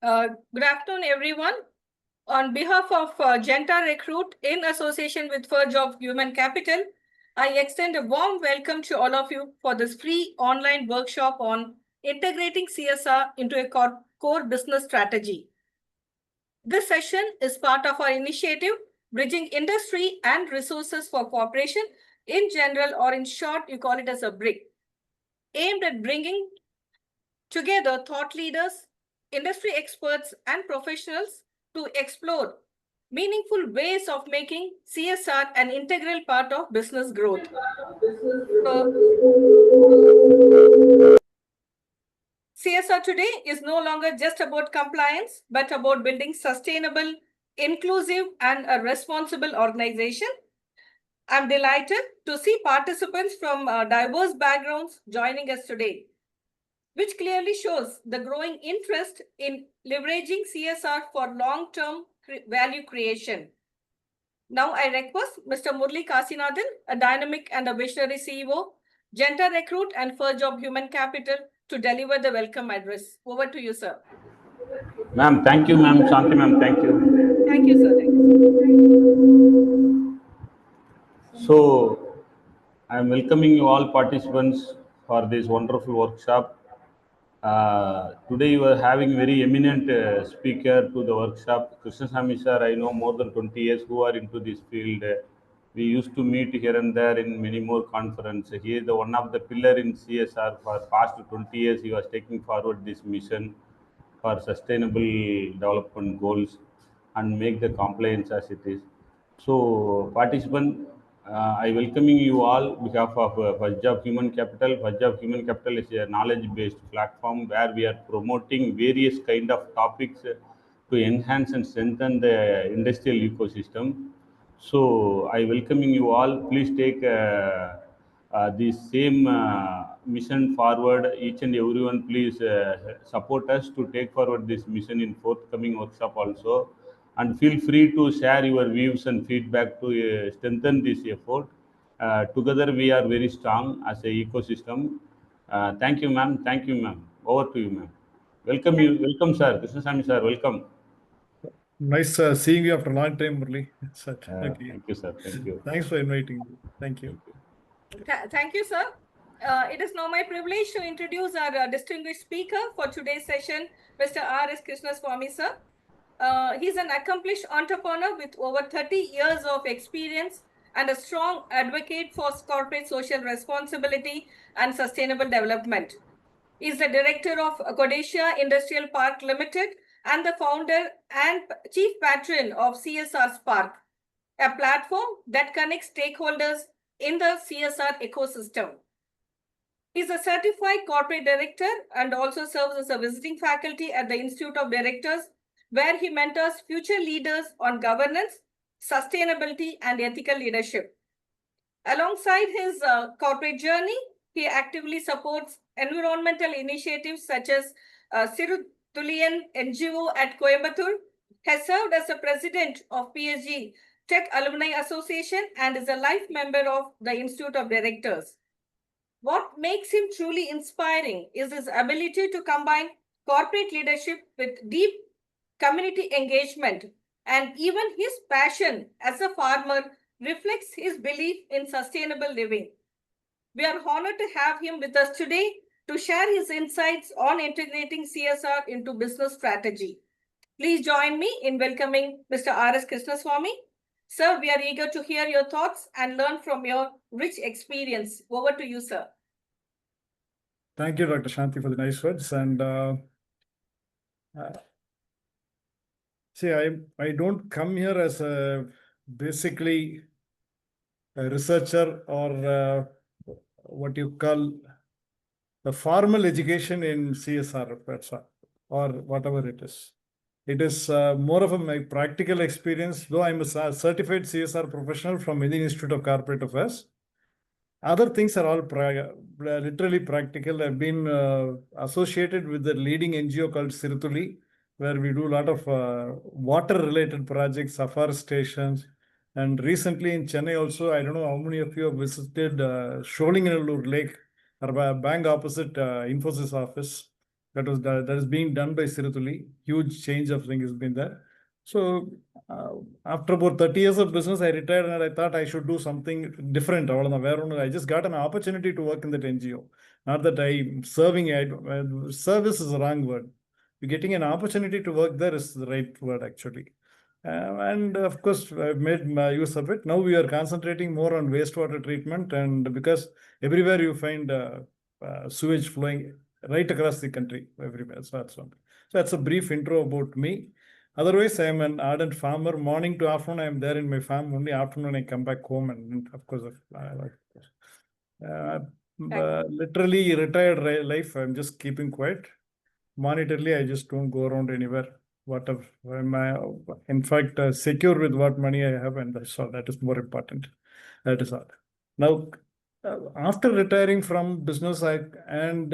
Good afternoon, everyone. On behalf of Genta Recruit in association with Verge of Human Capital, I extend a warm welcome to all of you for this free online workshop on integrating CSR into a core business strategy. This session is part of our initiative, Bridging Industry and Resources for Cooperation in general, or in short, you call it as a BRIC, aimed at bringing together thought leaders, industry experts, and professionals to explore meaningful ways of making CSR an integral part of business growth. CSR today is no longer just about compliance, but about building sustainable, inclusive, and a responsible organization. I'm delighted to see participants from diverse backgrounds joining us today, which clearly shows the growing interest in leveraging CSR for long-term value creation. Now I request Mr. Murli Kasinathan, a dynamic and a visionary CEO, Genta Recruit and Verge of Human Capital, to deliver the welcome address. Over to you, sir. Ma'am, thank you, ma'am. Shanti, ma'am, thank you. Thank you, sir. Thank you. So, I am welcoming you all participants for this wonderful workshop. Today you are having very eminent speaker to the workshop, Krishnaswamy sir. I know more than 20 years who are into this field. We used to meet here and there in many more conferences. He is the one of the pillar in CSR for past 20 years. He was taking forward this mission for sustainable development goals and make the compliance as it is. So, participant, I welcoming you all on behalf of Verge of Human Capital. Verge of Human Capital is a knowledge-based platform where we are promoting various kind of topics to enhance and strengthen the industrial ecosystem. So, I welcoming you all. Please take the same mission forward. Each and everyone, please support us to take forward this mission in forthcoming workshop also. And feel free to share your views and feedback to strengthen this effort. Together we are very strong as a ecosystem. Thank you, ma'am. Thank you, ma'am. Over to you, ma'am. Welcome you. Welcome, sir. Krishnaswamy, sir. Welcome. Nice seeing you after a long time, Murli. Okay. Thank you, sir. Thank you. Thanks for inviting me. Thank you. Thank you, sir. It is now my privilege to introduce our distinguished speaker for today's session, Mr. S Krishnaswamy, sir. He's an accomplished entrepreneur with over 30 years of experience and a strong advocate for corporate social responsibility and sustainable development. He's the director of Godesia Industrial Park Limited and the founder and chief patron of CSR Spark, a platform that connects stakeholders in the CSR ecosystem. He's a certified corporate director and also serves as a visiting faculty at the Institute of Directors, where he mentors future leaders on governance, sustainability, and ethical leadership. Alongside his corporate journey, he actively supports environmental initiatives such as Sirutulian NGO at Coimbatore, has served as the president of PSG Tech Alumni Association, and is a life member of the Institute of Directors. What makes him truly inspiring is his ability to combine corporate leadership with deep community engagement, and even his passion as a farmer reflects his belief in sustainable living. We are honored to have him with us today to share his insights on integrating CSR into business strategy. Please join me in welcoming Mr. S Krishnaswamy. Sir, we are eager to hear your thoughts and learn from your rich experience. Over to you, sir. Thank you, Dr. Shanti, for the nice words. And see, I don't come here as basically a researcher or what you call the formal education in CSR or whatever it is. It is more of my practical experience, though I'm a certified CSR professional from Indian Institute of Corporate Affairs. Other things are all literally practical. I've been associated with the leading NGO called Sirutuli, where we do a lot of water-related projects, afforestation. And recently in Chennai also, I don't know how many of you have visited Sholinganallur Lake, or bank opposite Infosys office. That is being done by Sirutuli. Huge change of thing has been there. So after about 30 years of business, I retired and I thought I should do something different. I just got an opportunity to work in that NGO. Not that I'm serving, service is the wrong word. You're getting an opportunity to work there is the right word actually. And of course, I've made use of it. Now we are concentrating more on wastewater treatment, and because everywhere you find sewage flowing right across the country, everywhere. So that's a brief intro about me. Otherwise, I am an ardent farmer. Morning to afternoon, I am there in my farm. Only afternoon, I come back home, and of course, literally retired life. I'm just keeping quiet. Monetarily, I just don't go around anywhere. Whatever, in fact, secure with what money I have, and that's all. That is more important. That is all. Now, after retiring from business and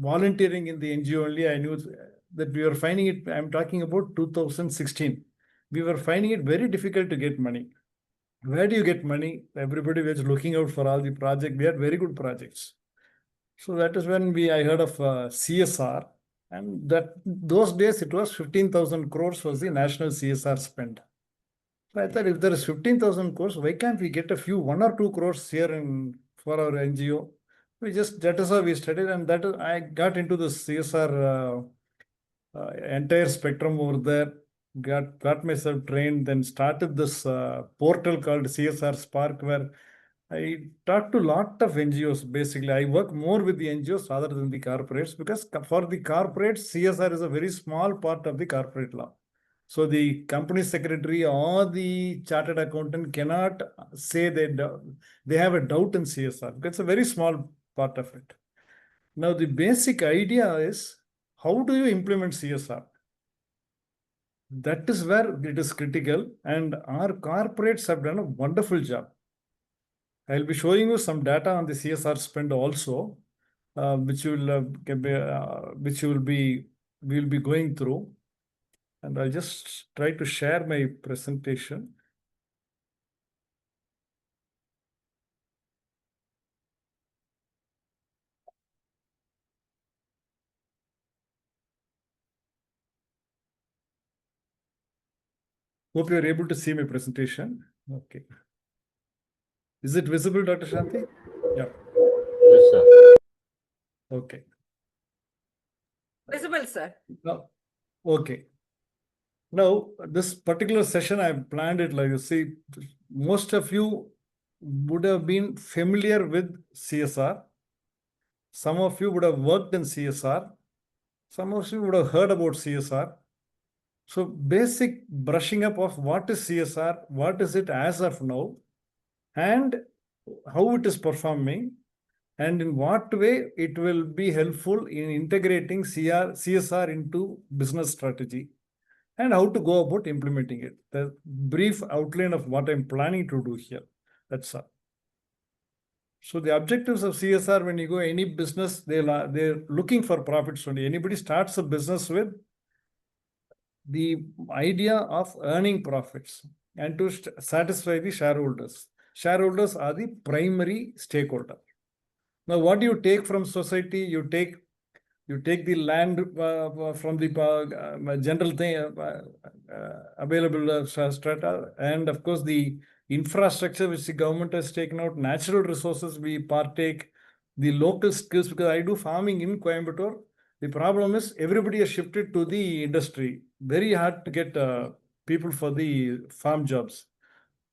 volunteering in the NGO only, I knew that we were finding it. I'm talking about 2016. We were finding it very difficult to get money. Where do you get money? Everybody was looking out for all the projects. We had very good projects. So that is when I heard of CSR. And those days it was 15,000 crores was the national CSR spend. So I thought if there is 15,000 crores, why can't we get a few 1 or 2 crores here for our NGO? That is how we studied, and I got into the CSR entire spectrum over there. Got myself trained, then started this portal called CSR Spark, where I talk to a lot of NGOs. Basically, I work more with the NGOs rather than the corporates, because for the corporates, CSR is a very small part of the corporate law. So the company secretary or the chartered accountant cannot say they have a doubt in CSR, because it's a very small part of it. Now, the basic idea is, how do you implement CSR? That is where it is critical, and our corporates have done a wonderful job. I'll be showing you some data on the CSR spend also, which we'll be going through. And I'll just try to share my presentation. Hope you're able to see my presentation. Okay. Is it visible, Dr. Shanti? Yeah. Yes, sir. Okay. Visible, sir. Now, okay. Now, this particular session, I've planned it like you see, most of you would have been familiar with CSR. Some of you would have worked in CSR. Some of you would have heard about CSR. So basic brushing up of what is CSR, what is it as of now, and how it is performing, and in what way it will be helpful in integrating CSR into business strategy, and how to go about implementing it. The brief outline of what I'm planning to do here. That's all. So the objectives of CSR, when you go any business, they're looking for profits only. Anybody starts a business with the idea of earning profits and to satisfy the shareholders. Shareholders are the primary stakeholder. Now, what do you take from society? You take the land from the general thing available strata, and of course the infrastructure which the government has taken out, natural resources we partake, the local skills, because I do farming in Coimbatore. The problem is everybody has shifted to the industry. Very hard to get people for the farm jobs.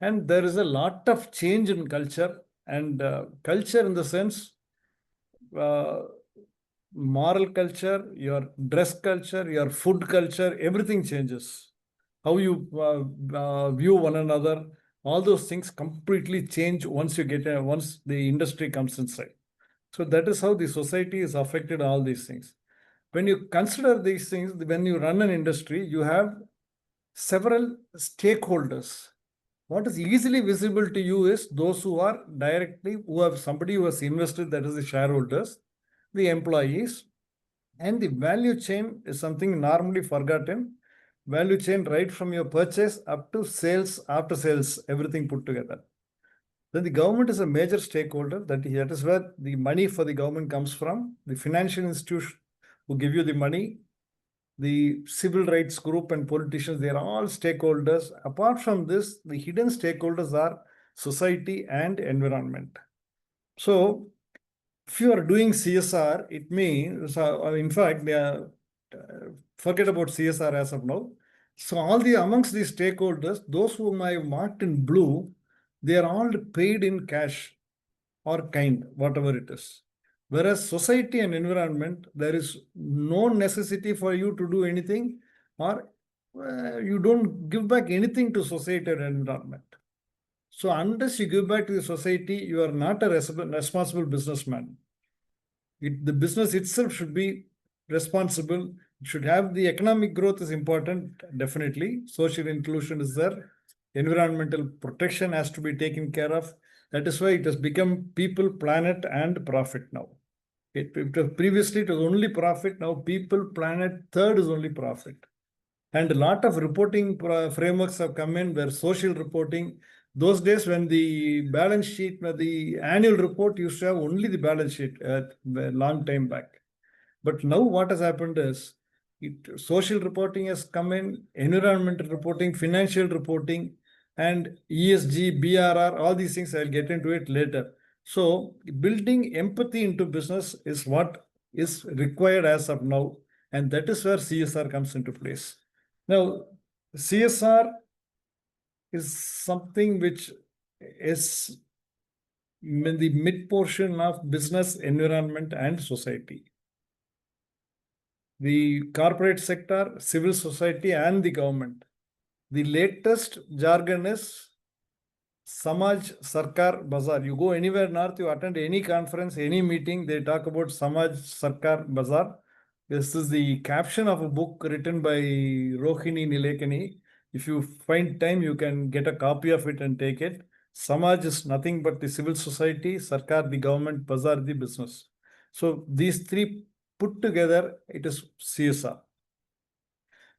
And there is a lot of change in culture, and culture in the sense, moral culture, your dress culture, your food culture, everything changes. How you view one another, all those things completely change once the industry comes inside. So that is how the society is affected, all these things. When you consider these things, when you run an industry, you have several stakeholders. What is easily visible to you is those who have somebody who has invested, that is the shareholders, the employees, and the value chain is something normally forgotten. Value chain right from your purchase up to sales, after sales, everything put together. Then the government is a major stakeholder. That is where the money for the government comes from. The financial institution, who give you the money, the civil rights group and politicians, they are all stakeholders. Apart from this, the hidden stakeholders are society and environment. So if you are doing CSR, it means, in fact, forget about CSR as of now. So amongst these stakeholders, those whom I have marked in blue, they are all paid in cash or kind, whatever it is. Whereas society and environment, there is no necessity for you to do anything, or you don't give back anything to society and environment. So unless you give back to the society, you are not a responsible businessman. The business itself should be responsible. It should have the economic growth is important, definitely. Social inclusion is there. Environmental protection has to be taken care of. That is why it has become people, planet, and profit now. Previously, it was only profit. Now, people, planet, third is only profit. And a lot of reporting frameworks have come in where social reporting. Those days when the balance sheet, the annual report used to have only the balance sheet a long time back. But now what has happened is social reporting has come in, environmental reporting, financial reporting, and ESG, BRR, all these things, I'll get into it later. So building empathy into business is what is required as of now. And that is where CSR comes into place. Now, CSR is something which is in the mid portion of business, environment, and society. The corporate sector, civil society, and the government. The latest jargon is Samaj Sarkar Bazaar. You go anywhere north, you attend any conference, any meeting, they talk about Samaj Sarkar Bazaar. This is the caption of a book written by Rohini Nilekani. If you find time, you can get a copy of it and take it. Samaj is nothing but the civil society, Sarkar, the government, Bazaar, the business. So these three put together, it is CSR.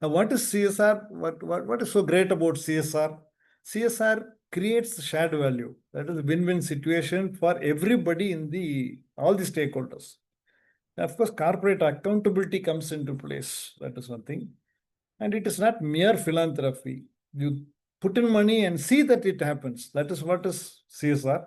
Now, what is CSR? What is so great about CSR? CSR creates shared value. That is a win-win situation for everybody in all the stakeholders. Of course, corporate accountability comes into place. That is one thing. And it is not mere philanthropy. You put in money and see that it happens. That is what is CSR.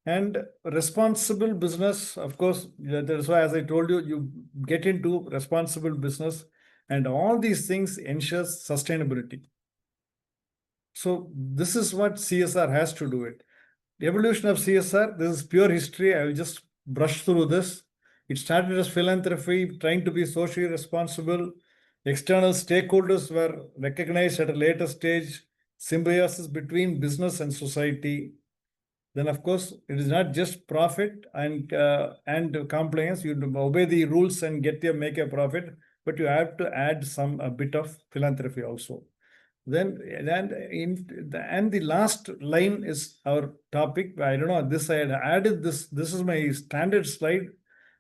And responsible business, of course, that is why, as I told you, you get into responsible business, and all these things ensures sustainability. So this is what CSR has to do it. The evolution of CSR, this is pure history. I will just brush through this. It started as philanthropy, trying to be socially responsible. External stakeholders were recognized at a later stage. Symbiosis between business and society. Then, of course, it is not just profit and compliance. You obey the rules and make a profit, but you have to add a bit of philanthropy also. Then, and the last line is our topic. I don't know, I had added this. This is my standard slide.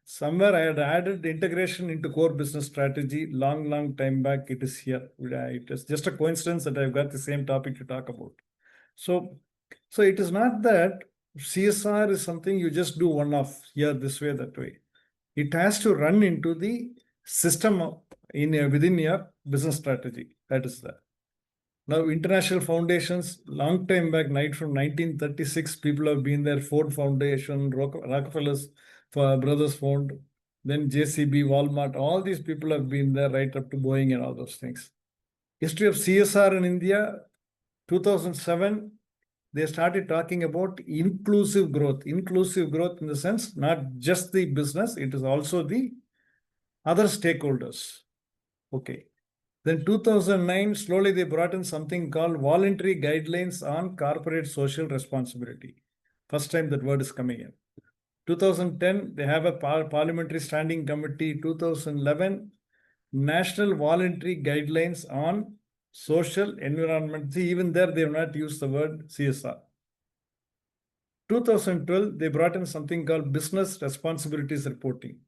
Somewhere I had added integration into core business strategy. Long time back, it is here. It is just a coincidence that I've got the same topic to talk about. So it is not that CSR is something you just do one-off here, this way, that way. It has to run into the system within your business strategy. That is that. Now, international foundations, long time back, from 1936, people have been there. Ford Foundation, Rockefeller's Brothers Fund, then JCB, Walmart, all these people have been there right up to Boeing and all those things. History of CSR in India, 2007, they started talking about inclusive growth. Inclusive growth in the sense, not just the business, it is also the other stakeholders. Okay. Then 2009, slowly they brought in something called voluntary guidelines on corporate social responsibility. First time that word is coming in. 2010, they have a parliamentary standing committee. 2011, national voluntary guidelines on social environment. See, even there, they have not used the word CSR. 2012, they brought in something called business responsibilities reporting.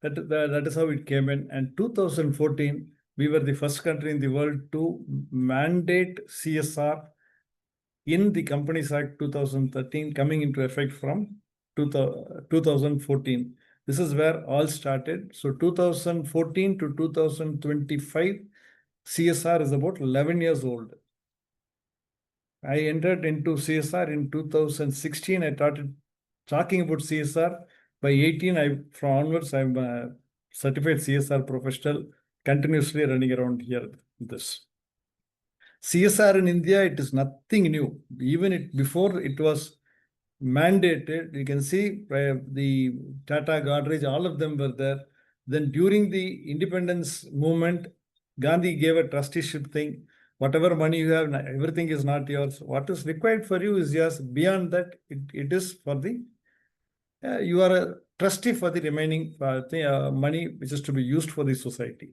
That is how it came in. And 2014, we were the first country in the world to mandate CSR in the Companies Act 2013, coming into effect from 2014. This is where all started. So 2014 to 2025, CSR is about 11 years old. I entered into CSR in 2016. I started talking about CSR. By 18, from onwards, I'm a certified CSR professional, continuously running around here with this. CSR in India, it is nothing new. Even before it was mandated, you can see the Tata, Godrej, all of them were there. Then during the independence movement, Gandhi gave a trusteeship thing. Whatever money you have, everything is not yours. What is required for you is yours. Beyond that, it is for the, you are a trustee for the remaining money which is to be used for the society.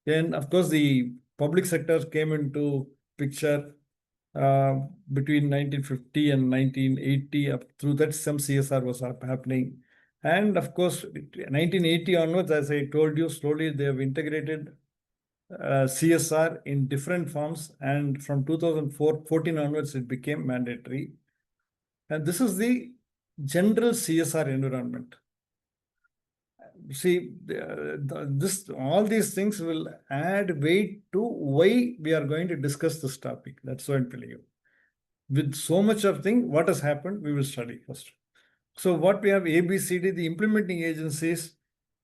Then, of course, the public sector came into picture between 1950 and 1980. Up through that, some CSR was happening. And of course, 1980 onwards, as I told you, slowly they have integrated CSR in different forms. And from 2014 onwards, it became mandatory. And this is the general CSR environment. See, all these things will add weight to why we are going to discuss this topic. That's what I'm telling you. With so much of thing, what has happened, we will study first. So what we have ABCD, the implementing agencies.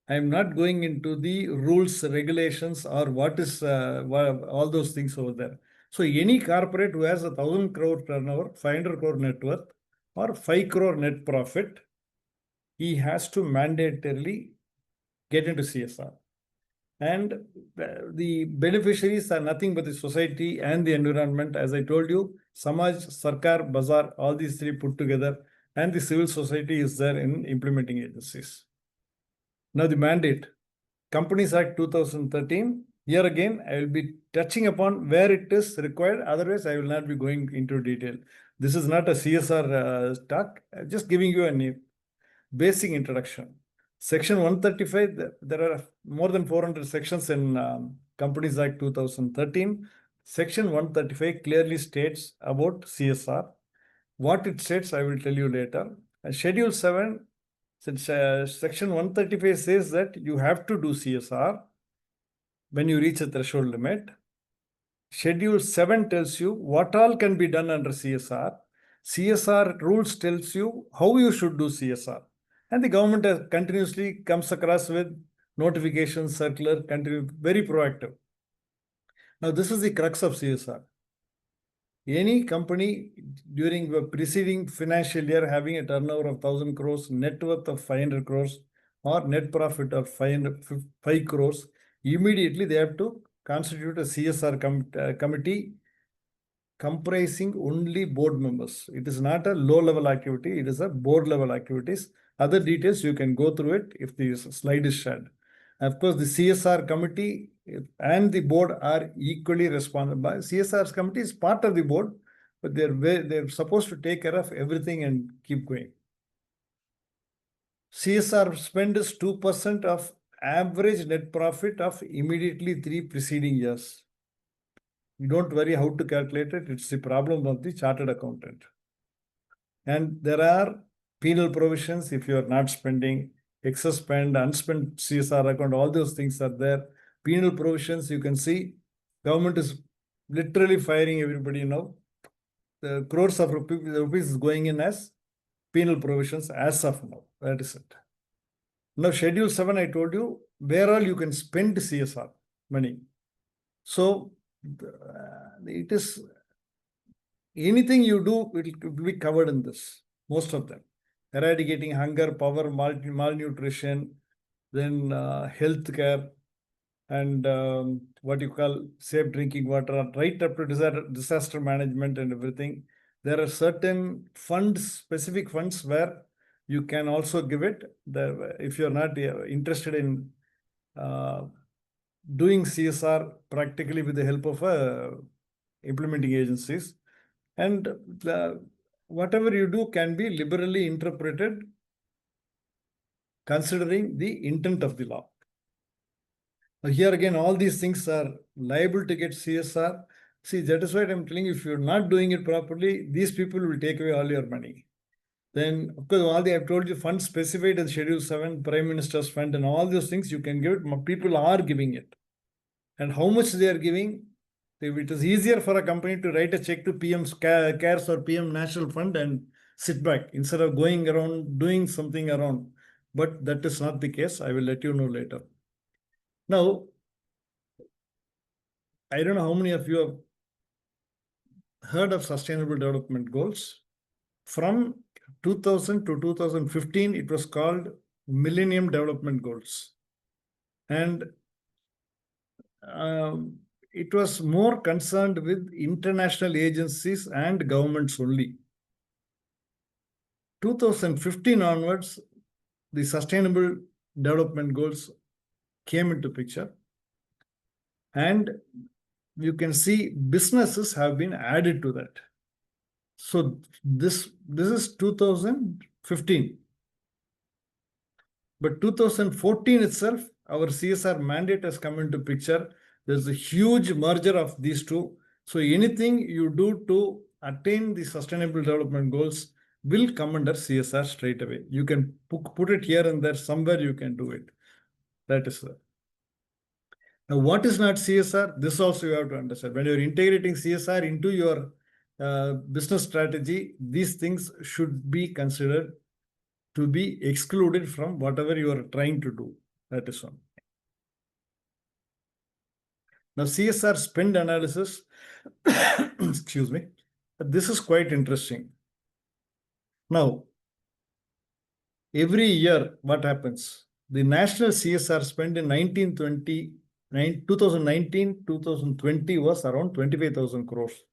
I'm not going into the rules, regulations, or what is all those things over there. So any corporate who has 1,000 crore turnover, 500 crore net worth, or 5 crore net profit, he has to mandatorily get into CSR. And the beneficiaries are nothing but the society and the environment. As I told you, Samaj, Sarkar, Bazaar, all these three put together, and the civil society is there in implementing agencies. Now the mandate, Companies Act 2013. Here again, I will be touching upon where it is required. Otherwise, I will not be going into detail. This is not a CSR talk. I'm just giving you a basic introduction. Section 135, there are more than 400 sections in Companies Act 2013. Section 135 clearly states about CSR. What it states, I will tell you later. Schedule 7, since Section 135 says that you have to do CSR when you reach a threshold limit. Schedule 7 tells you what all can be done under CSR. CSR rules tells you how you should do CSR. And the government continuously comes across with notifications, circular, very proactive. Now, this is the crux of CSR. Any company during the preceding financial year having a turnover of 1,000 crores, net worth of 500 crores, or net profit of 5 crores, immediately they have to constitute a CSR committee comprising only board members. It is not a low-level activity. It is a board-level activities. Other details, you can go through it if the slide is shared. Of course, the CSR committee and the board are equally responsible. CSR committee is part of the board, but they're supposed to take care of everything and keep going. CSR spend is 2% of average net profit of immediately 3 preceding years. You don't worry how to calculate it. It's the problem of the chartered accountant. And there are penal provisions if you are not spending, excess spend, unspent CSR account, all those things are there. Penal provisions, you can see government is literally firing everybody now. The crores of rupees is going in as penal provisions as of now. That is it. Now, Schedule 7, I told you where all you can spend CSR money. So, it is anything you do, it will be covered in this, most of them. Eradicating hunger, power, malnutrition, then health care, and what you call safe drinking water, right up to disaster management and everything. There are certain funds, specific funds where you can also give it. If you're not interested in doing CSR practically with the help of implementing agencies, and whatever you do can be liberally interpreted considering the intent of the law. Now, here again, all these things are liable to get CSR. See, that is why I'm telling you, if you're not doing it properly, these people will take away all your money. Then, of course, all the I've told you funds specified in Schedule 7, Prime Minister's Fund, and all those things you can give it. People are giving it. And how much they are giving, it is easier for a company to write a check to PM CARES or PM National Fund and sit back instead of going around doing something around. But that is not the case. I will let you know later. Now, I don't know how many of you have heard of Sustainable Development Goals. From 2000 to 2015, it was called Millennium Development Goals. And it was more concerned with international agencies and governments only. 2015 onwards, the Sustainable Development Goals came into picture. And you can see businesses have been added to that. So this is 2015. But 2014 itself, our CSR mandate has come into picture. There's a huge merger of these two. So anything you do to attain the Sustainable Development Goals will come under CSR straight away. You can put it here and there, somewhere you can do it. That is there. Now, what is not CSR? This also you have to understand. When you're integrating CSR into your business strategy, these things should be considered to be excluded from whatever you are trying to do. That is one. Now, CSR spend analysis, excuse me, this is quite interesting. Now, every year, what happens? The national CSR spend in 2019-2020 was around 25,000 crores.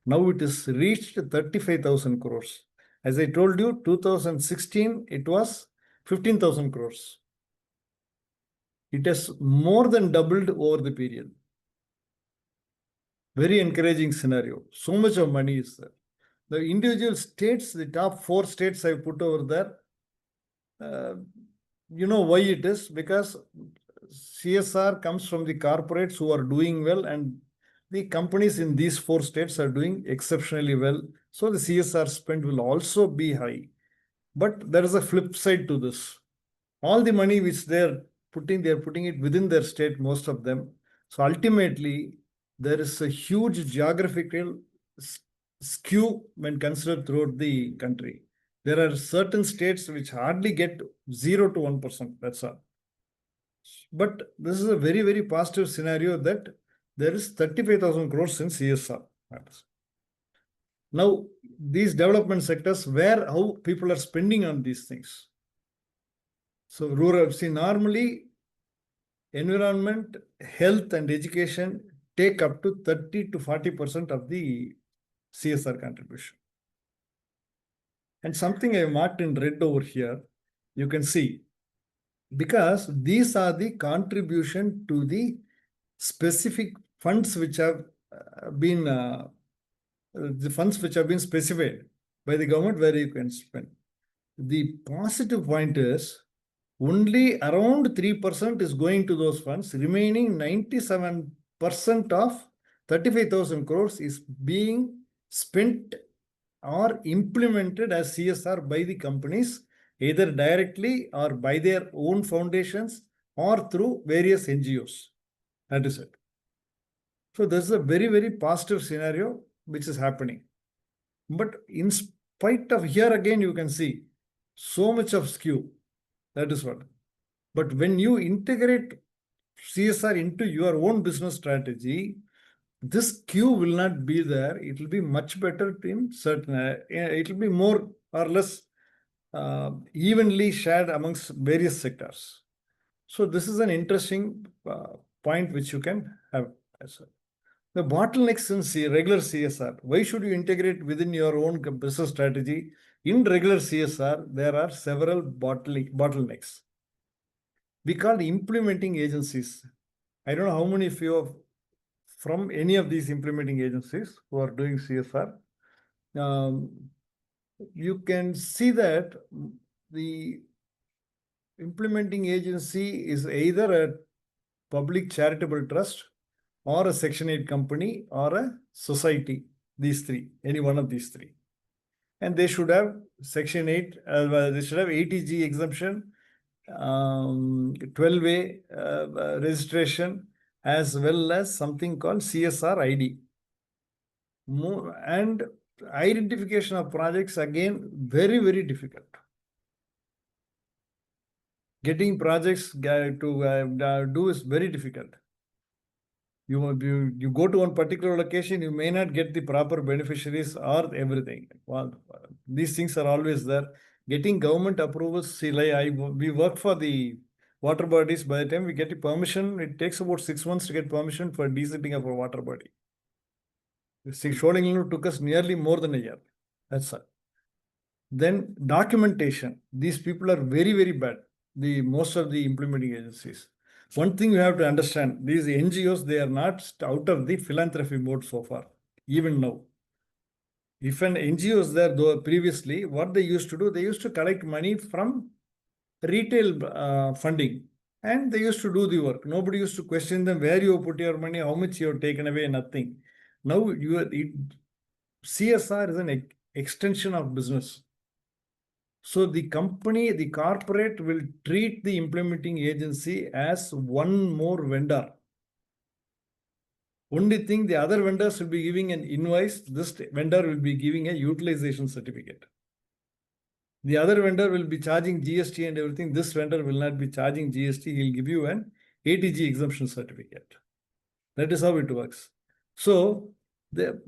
Now it is reached 35,000 crores. As I told you, 2016, it was 15,000 crores. It has more than doubled over the period. Very encouraging scenario. So much of money is there. The individual states, the top 4 states I put over there, you know why it is? Because CSR comes from the corporates who are doing well, and the companies in these 4 states are doing exceptionally well. So the CSR spend will also be high. But there is a flip side to this. All the money which they're putting it within their state, most of them. So ultimately, there is a huge geographical skew when considered throughout the country. There are certain states which hardly get 0 to 1%. That's all. But this is a very, very positive scenario that there is 35,000 crores in CSR. Now, these development sectors, how people are spending on these things. So rural, see, normally environment, health and education take up to 30 to 40% of the CSR contribution. And something I marked in red over here, you can see, because these are the contribution to the specific funds which have been specified by the government where you can spend. The positive point is only around 3% is going to those funds. Remaining 97% of 35,000 crores is being spent or implemented as CSR by the companies, either directly or by their own foundations or through various NGOs. That is it. So this is a very, very positive scenario which is happening. But in spite of, here again you can see so much of skew. That is what. But when you integrate CSR into your own business strategy, this skew will not be there. It will be much better in certain, it will be more or less evenly shared amongst various sectors. So this is an interesting point which you can have as well. The bottlenecks in regular CSR. Why should you integrate within your own business strategy? In regular CSR, there are several bottlenecks. We call implementing agencies. I don't know how many of you are from any of these implementing agencies who are doing CSR. You can see that the implementing agency is either a public charitable trust or a Section 8 company or a society, these 3, any one of these 3. And they should have Section 8, they should have 80G exemption, 12A registration, as well as something called CSR ID. And identification of projects, again, very, very difficult. Getting projects to do is very difficult. You go to one particular location, you may not get the proper beneficiaries or everything. Well, these things are always there. Getting government approvals, see, like we work for the water bodies. By the time we get the permission, it takes about 6 months to get permission for desilting of a water body. See, Sholingalur took us nearly more than a year. That's all. Then documentation. These people are very, very bad. Most of the implementing agencies. One thing you have to understand, these NGOs, they are not out of the philanthropy mode so far, even now. If an NGO is there, though previously, what they used to do, they used to collect money from retail funding, and they used to do the work. Nobody used to question them, where you put your money, how much you have taken away, nothing. Now, CSR is an extension of business. So the company, the corporate will treat the implementing agency as one more vendor. Only thing, the other vendors will be giving an invoice. This vendor will be giving a utilization certificate. The other vendor will be charging GST and everything. This vendor will not be charging GST. He'll give you an 80G exemption certificate. That is how it works. So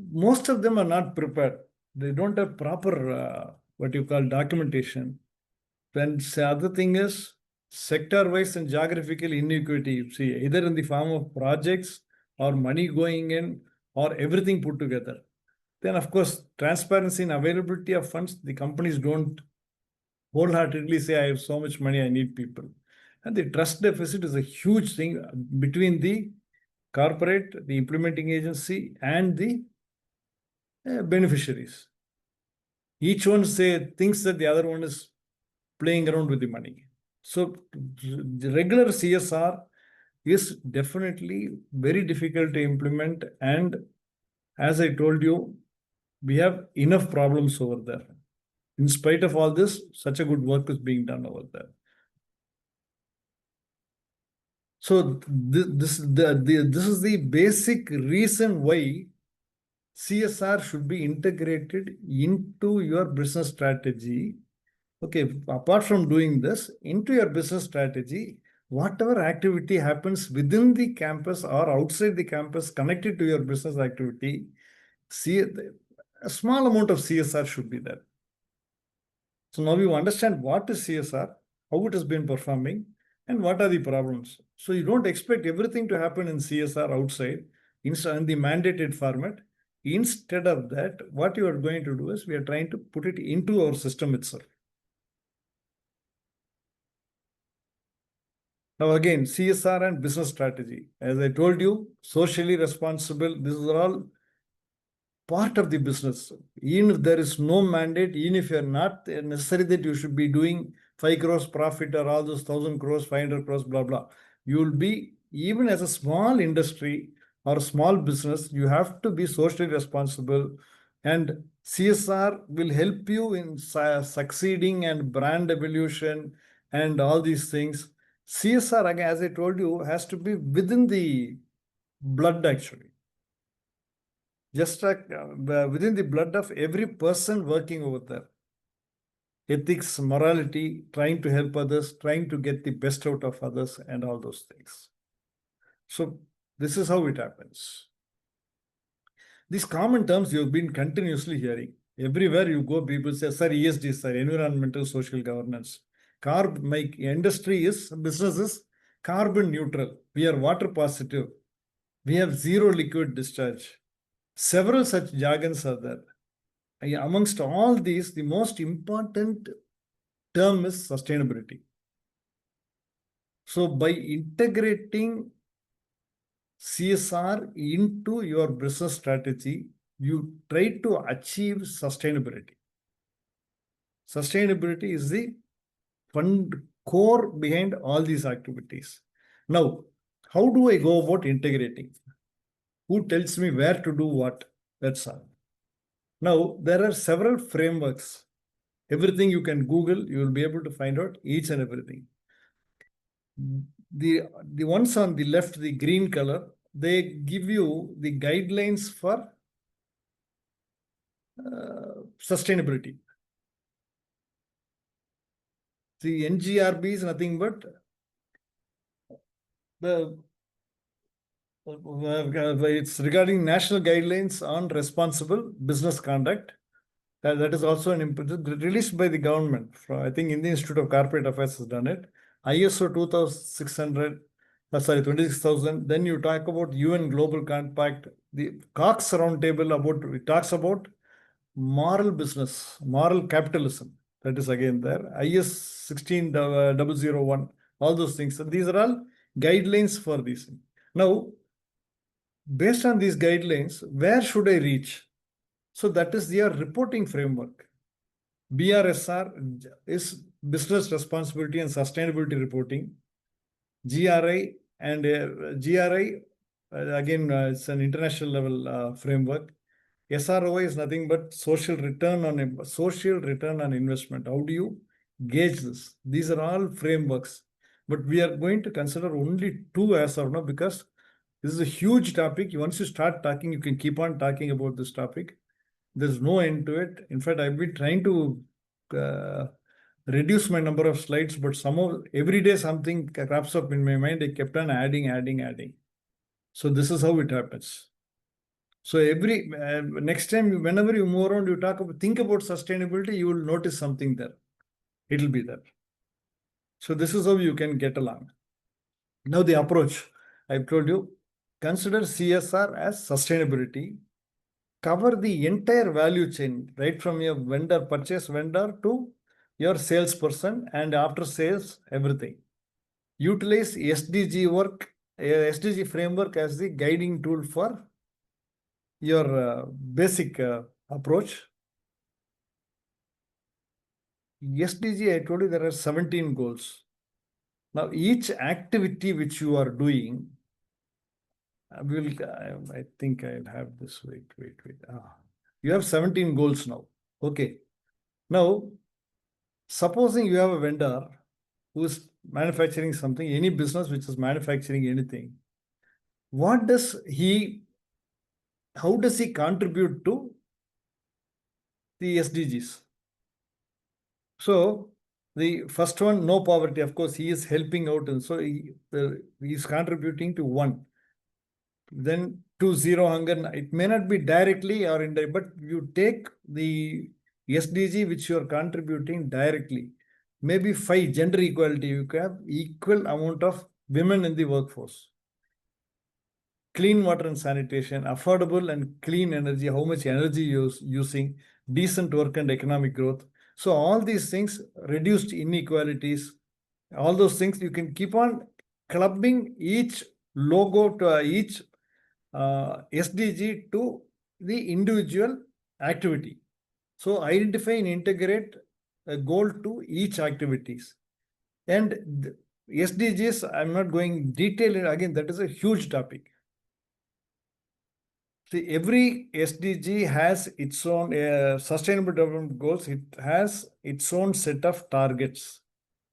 most of them are not prepared. They don't have proper what you call documentation. Then the other thing is sector-wise and geographical inequity. See, either in the form of projects or money going in or everything put together. Then, of course, transparency and availability of funds, the companies don't wholeheartedly say, I have so much money, I need people. And the trust deficit is a huge thing between the corporate, the implementing agency, and the beneficiaries. Each one thinks that the other one is playing around with the money. So the regular CSR is definitely very difficult to implement. And as I told you, we have enough problems over there. In spite of all this, such a good work is being done over there. So this is the basic reason why CSR should be integrated into your business strategy. Okay, apart from doing this, into your business strategy, whatever activity happens within the campus or outside the campus connected to your business activity, a small amount of CSR should be there. So now you understand what is CSR, how it has been performing, and what are the problems. So you don't expect everything to happen in CSR outside in the mandated format. Instead of that, what you are going to do is we are trying to put it into our system itself. Now again, CSR and business strategy. As I told you, socially responsible, this is all part of the business. Even if there is no mandate, even if you're not necessary that you should be doing 5 crores profit or all those 1,000 crores, 500 crores, blah, blah. You will be, even as a small industry or small business, you have to be socially responsible. And CSR will help you in succeeding and brand evolution and all these things. CSR, again, as I told you, has to be within the blood actually. Just like within the blood of every person working over there. Ethics, morality, trying to help others, trying to get the best out of others and all those things. So this is how it happens. These common terms you've been continuously hearing. Everywhere you go, people say, sir, ESG, sir, environmental social governance. My industry is, business is carbon neutral. We are water positive. We have zero liquid discharge. Several such jargons are there. Amongst all these, the most important term is sustainability. So by integrating CSR into your business strategy, you try to achieve sustainability. Sustainability is the core behind all these activities. Now, how do I go about integrating? Who tells me where to do what? That's all. Now, there are several frameworks Everything you can Google, you will be able to find out each and everything. The ones on the left, the green color, they give you the guidelines for sustainability. The NGRB is nothing but it's regarding national guidelines on responsible business conduct. That is also an important released by the government. I think Indian Institute of Corporate Affairs has done it. ISO 26,000. Then you talk about UN Global Compact. The Cox Roundtable it talks about moral business, moral capitalism. That is again there. IS 16001. All those things. So these are all guidelines for these. Now, based on these guidelines, where should I reach? So that is their reporting framework. BRSR is business responsibility and sustainability reporting. GRI and GRI, again, it's an international level framework. SROI is nothing but social return on investment. How do you gauge this? These are all frameworks, but we are going to consider only two as of now because this is a huge topic. Once you start talking, you can keep on talking about this topic. There's no end to it. In fact, I've been trying to reduce my number of slides, but somehow every day something crops up in my mind. I kept on adding. So this is how it happens. So every next time, whenever you move around, you think about sustainability, you will notice something there. It'll be there. So this is how you can get along. Now the approach, I've told you, consider CSR as sustainability. Cover the entire value chain, right from your purchase vendor to your salesperson and after sales, everything. Utilize SDG framework as the guiding tool for your basic approach. SDG, I told you there are 17 goals. Now, each activity which you are doing, I think I'll have this. Wait. You have 17 goals now. Okay. Now, supposing you have a vendor who is manufacturing something, any business which is manufacturing anything, how does he contribute to the SDGs? So the first one, no poverty, of course, he is helping out, and so he is contributing to one. Then 2, zero hunger. It may not be directly or indirectly, but you take the SDG which you are contributing directly. Maybe 5, gender equality. You have equal amount of women in the workforce. Clean water and sanitation, affordable and clean energy, how much energy you're using, decent work and economic growth. So all these things, reduced inequalities, all those things, you can keep on clubbing each logo to each SDG to the individual activity. So identify and integrate a goal to each activities. And SDGs, I'm not going detail again, that is a huge topic. See, every SDG has its own sustainable development goals. It has its own set of targets.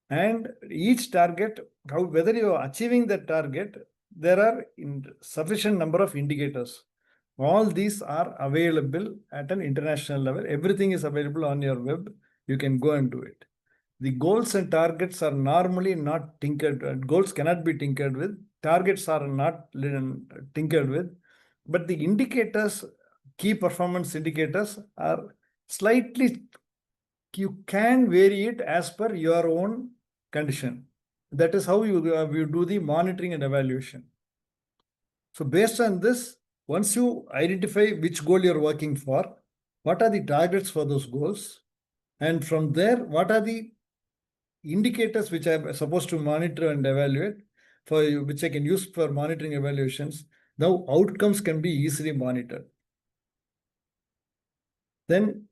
And each target, whether you are achieving that target, there are sufficient number of indicators. All these are available at an international level. Everything is available on your web. You can go and do it. The goals and targets are normally not tinkered. Goals cannot be tinkered with. Targets are not tinkered with. But the indicators, key performance indicators, are slightly, you can vary it as per your own condition. That is how you do the monitoring and evaluation. So based on this, once you identify which goal you're working for, what are the targets for those goals? And from there, what are the indicators which I'm supposed to monitor and evaluate, which I can use for monitoring evaluations? Now outcomes can be easily monitored. Then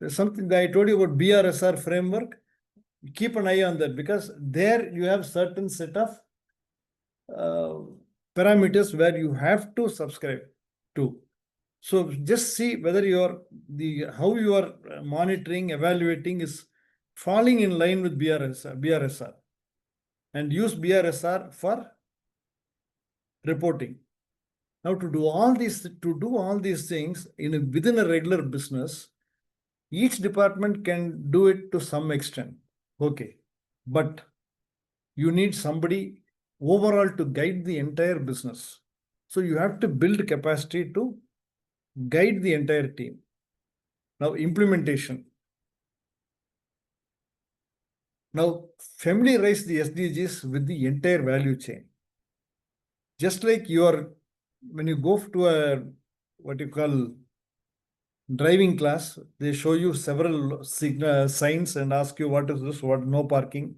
something that I told you about BRSR framework, keep an eye on that because there you have certain set of parameters where you have to subscribe to. So just see whether how you are monitoring, evaluating is falling in line with BRSR, and use BRSR for reporting. Now to do all these things within a regular business, each department can do it to some extent. Okay, but you need somebody overall to guide the entire business. So you have to build capacity to guide the entire team. Now, implementation. Now, familiarize the SDGs with the entire value chain. Just like when you go to a, what you call, driving class, they show you several signs and ask you what is this, what, no parking,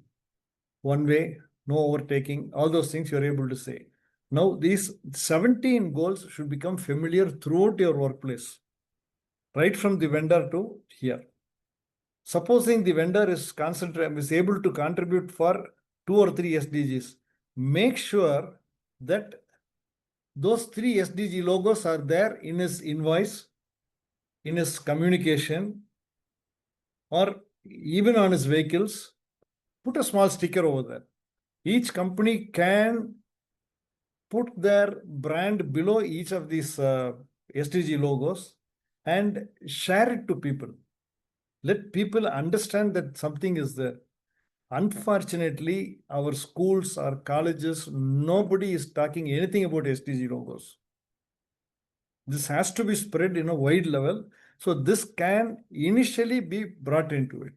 one way, no overtaking, all those things you're able to say. Now, these 17 goals should become familiar throughout your workplace, right from the vendor to here. Supposing the vendor is able to contribute for 2 or 3 SDGs, make sure that those 3 SDG logos are there in his invoice, in his communication, or even on his vehicles. Put a small sticker over there. Each company can put their brand below each of these SDG logos and share it to people. Let people understand that something is there. Unfortunately, our schools or colleges, nobody is talking anything about SDG logos. This has to be spread in a wide level. So this can initially be brought into it.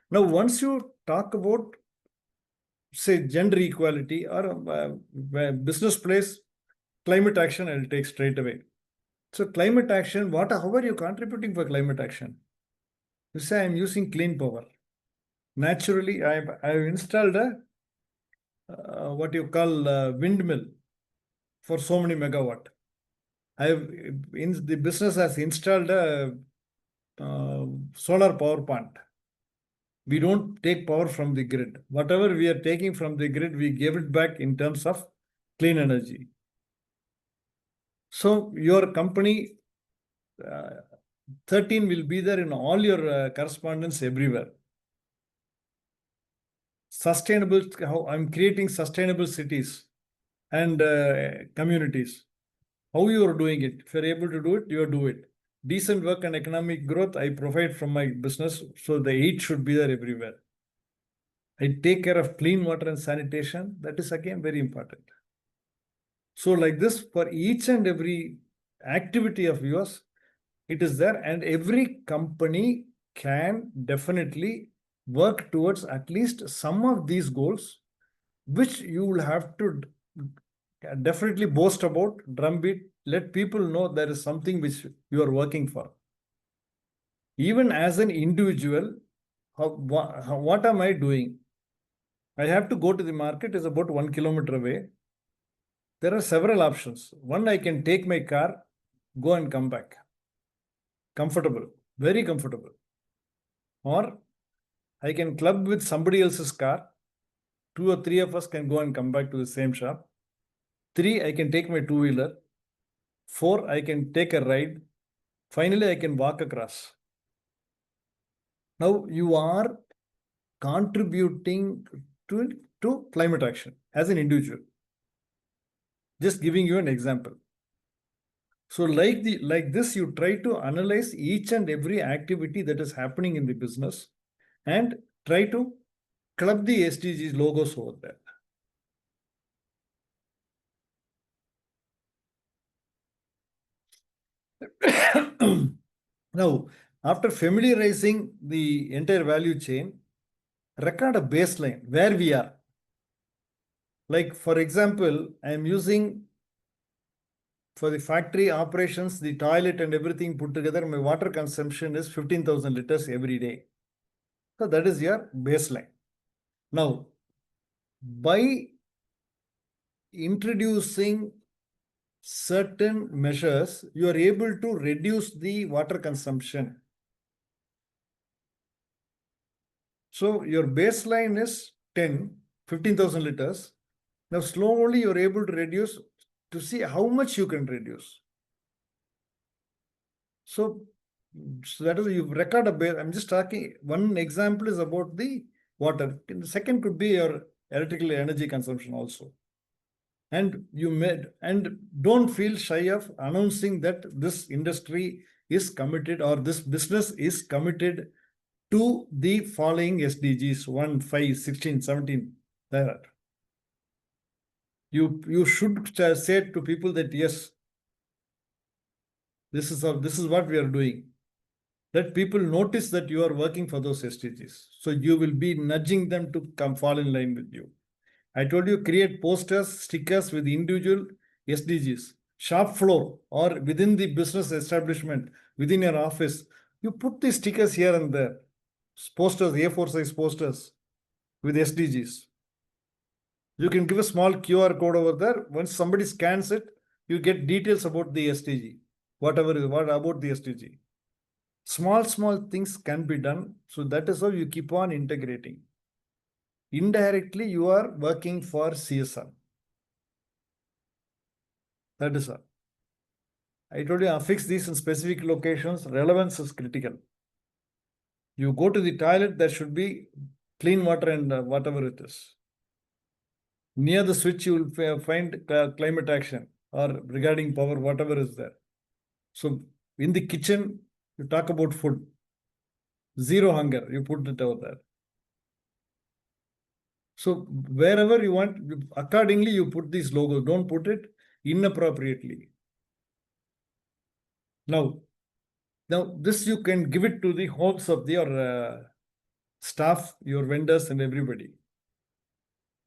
Now, once you talk about, say, gender equality or business place, climate action, I'll take straight away. So climate action, how are you contributing for climate action? You say, I'm using clean power. Naturally, I've installed a what you call windmill for so many megawatt. The business has installed a solar power plant. We don't take power from the grid. Whatever we are taking from the grid, we give it back in terms of clean energy. So your company 13 will be there in all your correspondence everywhere. Sustainable, how I'm creating sustainable cities and communities. How you are doing it. If you're able to do it, you do it. Decent work and economic growth, I provide from my business. So the heat should be there everywhere. I take care of clean water and sanitation. That is again very important. So like this, for each and every activity of yours, it is there, and every company can definitely work towards at least some of these goals, which you will have to definitely boast about, drumbeat, let people know there is something which you are working for. Even as an individual, what am I doing? I have to go to the market, is about 1 kilometer away. There are several options. One, I can take my car, go and come back. Comfortable, very comfortable. Or I can club with somebody else's car. 2 or 3 of us can go and come back to the same shop. 3, I can take my two-wheeler. 4, I can take a ride. Finally, I can walk across. Now you are contributing to climate action as an individual. Just giving you an example. So like this, you try to analyze each and every activity that is happening in the business and try to club the SDGs logos over there. Now, after familiarizing the entire value chain, record a baseline where we are. Like, for example, I am using for the factory operations, the toilet and everything put together, my water consumption is 15,000 liters every day. So that is your baseline. Now, by introducing certain measures, you are able to reduce the water consumption. So your baseline is 15,000 liters. Now slowly you're able to reduce to see how much you can reduce. So that is, you record a base. I'm just talking, one example is about the water. The second could be your electrical energy consumption also. And don't feel shy of announcing that this industry is committed, or this business is committed to the following SDGs 1, 5, 16, 17. There. You should say to people that yes, this is what we are doing. Let people notice that you are working for those SDGs. So you will be nudging them to come fall in line with you. I told you, create posters, stickers with individual SDGs. Shop floor or within the business establishment, within your office, you put the stickers here and there. Posters, A4 size posters with SDGs. You can give a small QR code over there. Once somebody scans it, you get details about the SDG, what about the SDG. Small things can be done. So that is how you keep on integrating. Indirectly, you are working for CSR. That is all. I told you, affix these in specific locations. Relevance is critical. You go to the toilet, there should be clean water and whatever it is. Near the switch, you will find climate action or regarding power, whatever is there. So in the kitchen, you talk about food. Zero hunger, you put it over there. So wherever you want, accordingly, you put these logos. Don't put it inappropriately. Now this you can give it to the homes of your staff, your vendors, and everybody.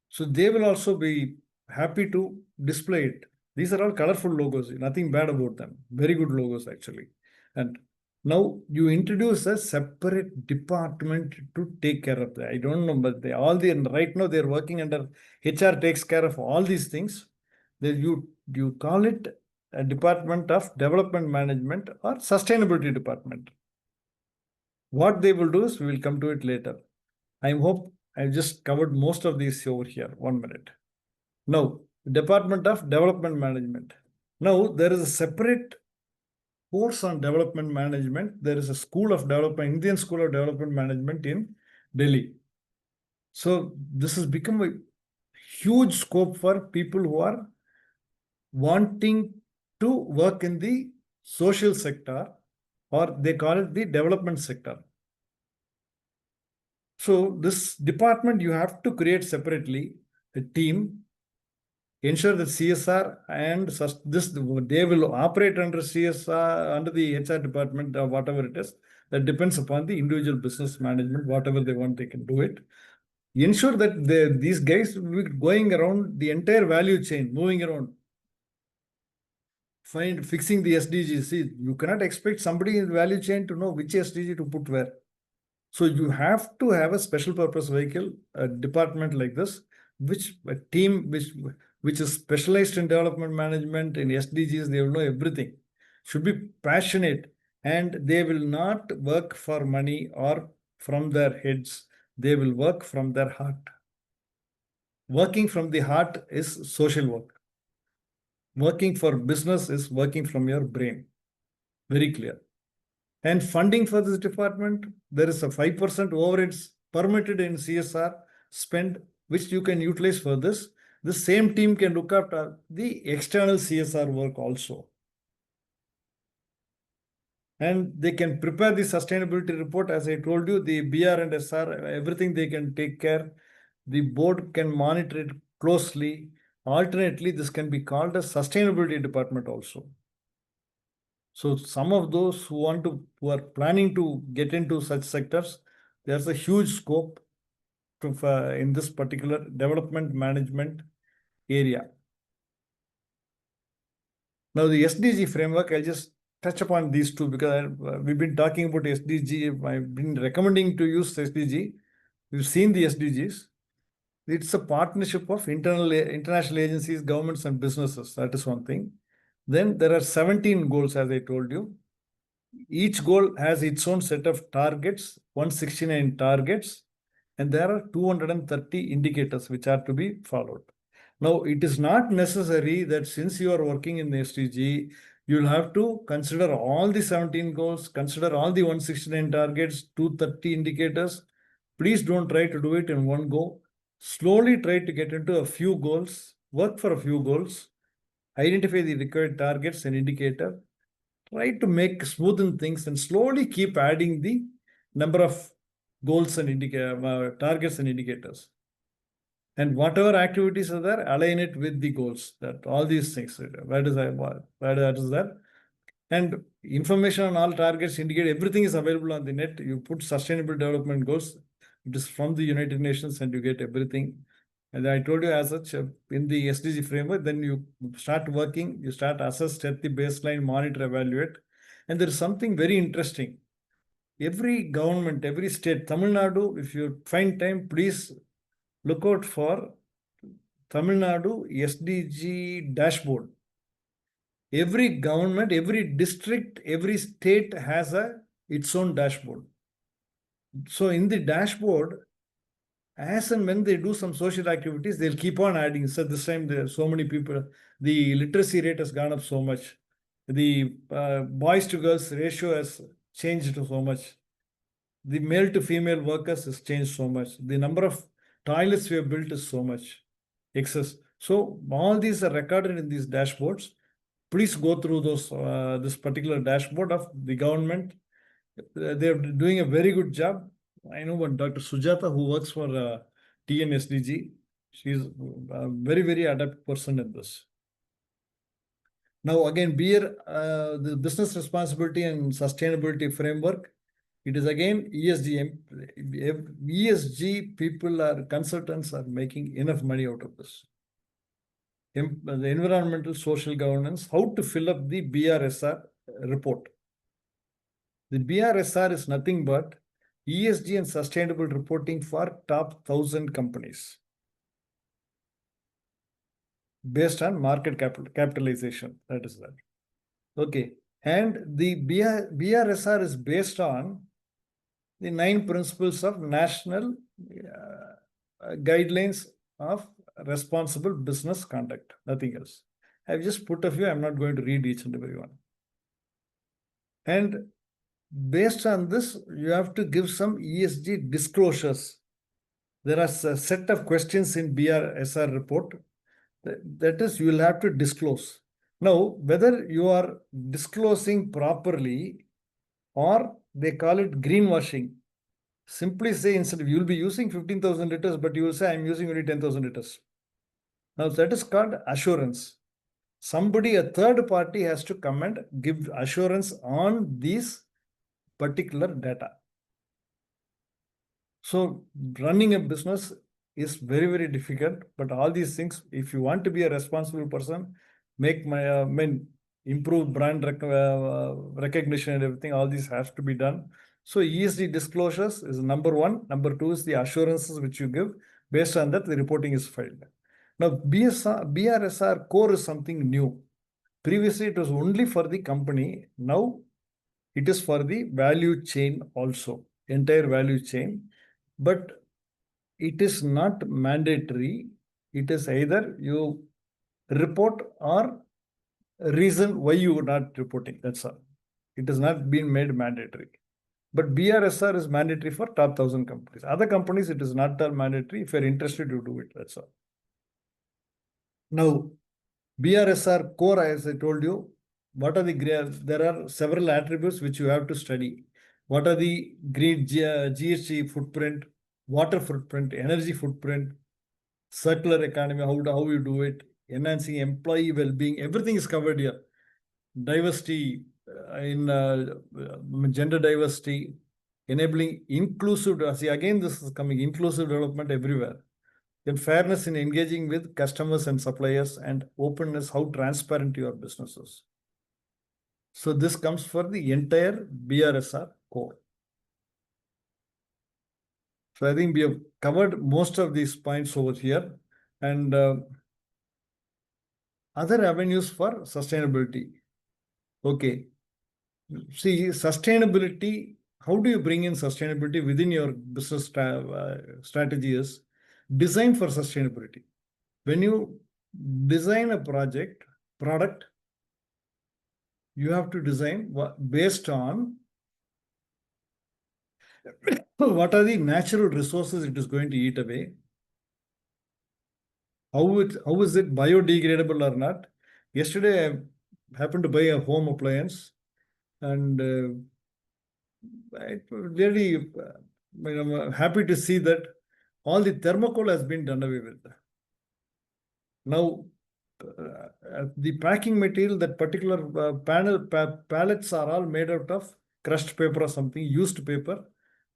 So they will also be happy to display it. These are all colorful logos, nothing bad about them. Very good logos, actually. And now you introduce a separate department to take care of that. I don't know, but right now they're working under HR takes care of all these things. Then you call it a Department of Development Management or Sustainability Department. What they will do is, we will come to it later. I hope I've just covered most of these over here. 1 minute. Now, Department of Development Management. Now, there is a separate course on development management. There is a school of development, Indian School of Development Management in Delhi. So this has become a huge scope for people who are wanting to work in the social sector, or they call it the development sector. So this department, you have to create separately a team, ensure that CSR and they will operate under CSR, under the HR department or whatever it is. That depends upon the individual business management, whatever they want, they can do it. Ensure that these guys will be going around the entire value chain, moving around, fixing the SDGs. See, you cannot expect somebody in the value chain to know which SDG to put where. So you have to have a special purpose vehicle, a department like this, a team which is specialized in development management, in SDGs. They will know everything. Should be passionate, and they will not work for money or from their heads. They will work from their heart. Working from the heart is social work. Working for business is working from your brain. Very clear. And funding for this department, there is a 5% overheads permitted in CSR spend, which you can utilize for this. The same team can look after the external CSR work also. And they can prepare the sustainability report. As I told you, the BR and SR, everything they can take care. The board can monitor it closely. Alternately, this can be called a sustainability department also. So some of those who are planning to get into such sectors, there's a huge scope in this particular development management area. Now the SDG framework, I'll just touch upon these two because we've been talking about SDG. I've been recommending to use SDG. We've seen the SDGs. It's a partnership of international agencies, governments, and businesses. That is one thing. Then there are 17 goals, as I told you. Each goal has its own set of targets, 169 targets, and there are 230 indicators which are to be followed. Now, it is not necessary that since you are working in SDG, You'll have to consider all the 17 goals, consider all the 169 targets, 230 indicators. Please don't try to do it in one go. Slowly try to get into a few goals, work for a few goals, identify the required targets and indicator, try to make smoothen things and slowly keep adding the number of goals and targets and indicators. And whatever activities are there, align it with the goals. That all these things. Where is that? And information on all targets indicate everything is available on the net. You put sustainable development goals. It is from the United Nations and you get everything. And I told you as such in the SDG framework, then you start working, you start assess, set the baseline, monitor, evaluate. And there is something very interesting. Every government, every state, Tamil Nadu, if you find time, please look out for Tamil Nadu SDG dashboard. Every government, every district, every state has its own dashboard. So in the dashboard, as and when they do some social activities, they'll keep on adding. So this time there are so many people, the literacy rate has gone up so much. The boys to girls ratio has changed so much. The male to female workers has changed so much. The number of toilets we have built is so much excess. So all these are recorded in these dashboards. Please go through those this particular dashboard of the government. They're doing a very good job. I know one Dr. Sujata who works for TNSDG. She's a very, very adept person in this. Now again, the business responsibility and sustainability framework. It is again ESG. ESG people consultants are making enough money out of this. The environmental social governance, how to fill up the BRSR report. The BRSR is nothing but ESG and sustainable reporting for top 1,000 companies based on market capitalization. That is that. Okay. And the BRSR is based on the 9 principles of national guidelines of responsible business conduct, nothing else. I've just put a few, I'm not going to read each and every one. And based on this, you have to give some ESG disclosures. There are a set of questions in BRSR report. That is, you will have to disclose. Now, whether you are disclosing properly or they call it greenwashing, simply say instead of you'll be using 15,000 liters, but you will say I'm using only 10,000 liters. Now that is called assurance. Somebody, a third party has to come and give assurance on these particular data. So running a business is very, very difficult, but all these things, if you want to be a responsible person, improve brand recognition and everything, all these has to be done. So ESG disclosures is number 1. Number 2 is the assurances which you give. Based on that, the reporting is filed. Now, BRSR core is something new. Previously, it was only for the company. Now, it is for the value chain also, entire value chain. But it is not mandatory. It is either you report or reason why you are not reporting. That's all. It has not been made mandatory. But BRSR is mandatory for top 1,000 companies. Other companies, it is not mandatory. If you're interested, you do it. That's all. Now, BRSR core, as I told you, what are there are several attributes which you have to study. What are the green GHG footprint, water footprint, energy footprint, circular economy, how you do it, enhancing employee well-being, everything is covered here. Diversity in gender diversity, enabling inclusive, see again this is coming, inclusive development everywhere. Then fairness in engaging with customers and suppliers, and openness, how transparent your business is. So this comes for the entire BRSR core. So I think we have covered most of these points over here. And other avenues for sustainability. Okay. See, sustainability, how do you bring in sustainability within your business strategy is design for sustainability. When you design a product, you have to design based on what are the natural resources it is going to eat away. How is it biodegradable or not? Yesterday, I happened to buy a home appliance, and I really, I'm happy to see that all the thermocol has been done away with. Now, the packing material, that particular pallets are all made out of crushed paper or something, used paper,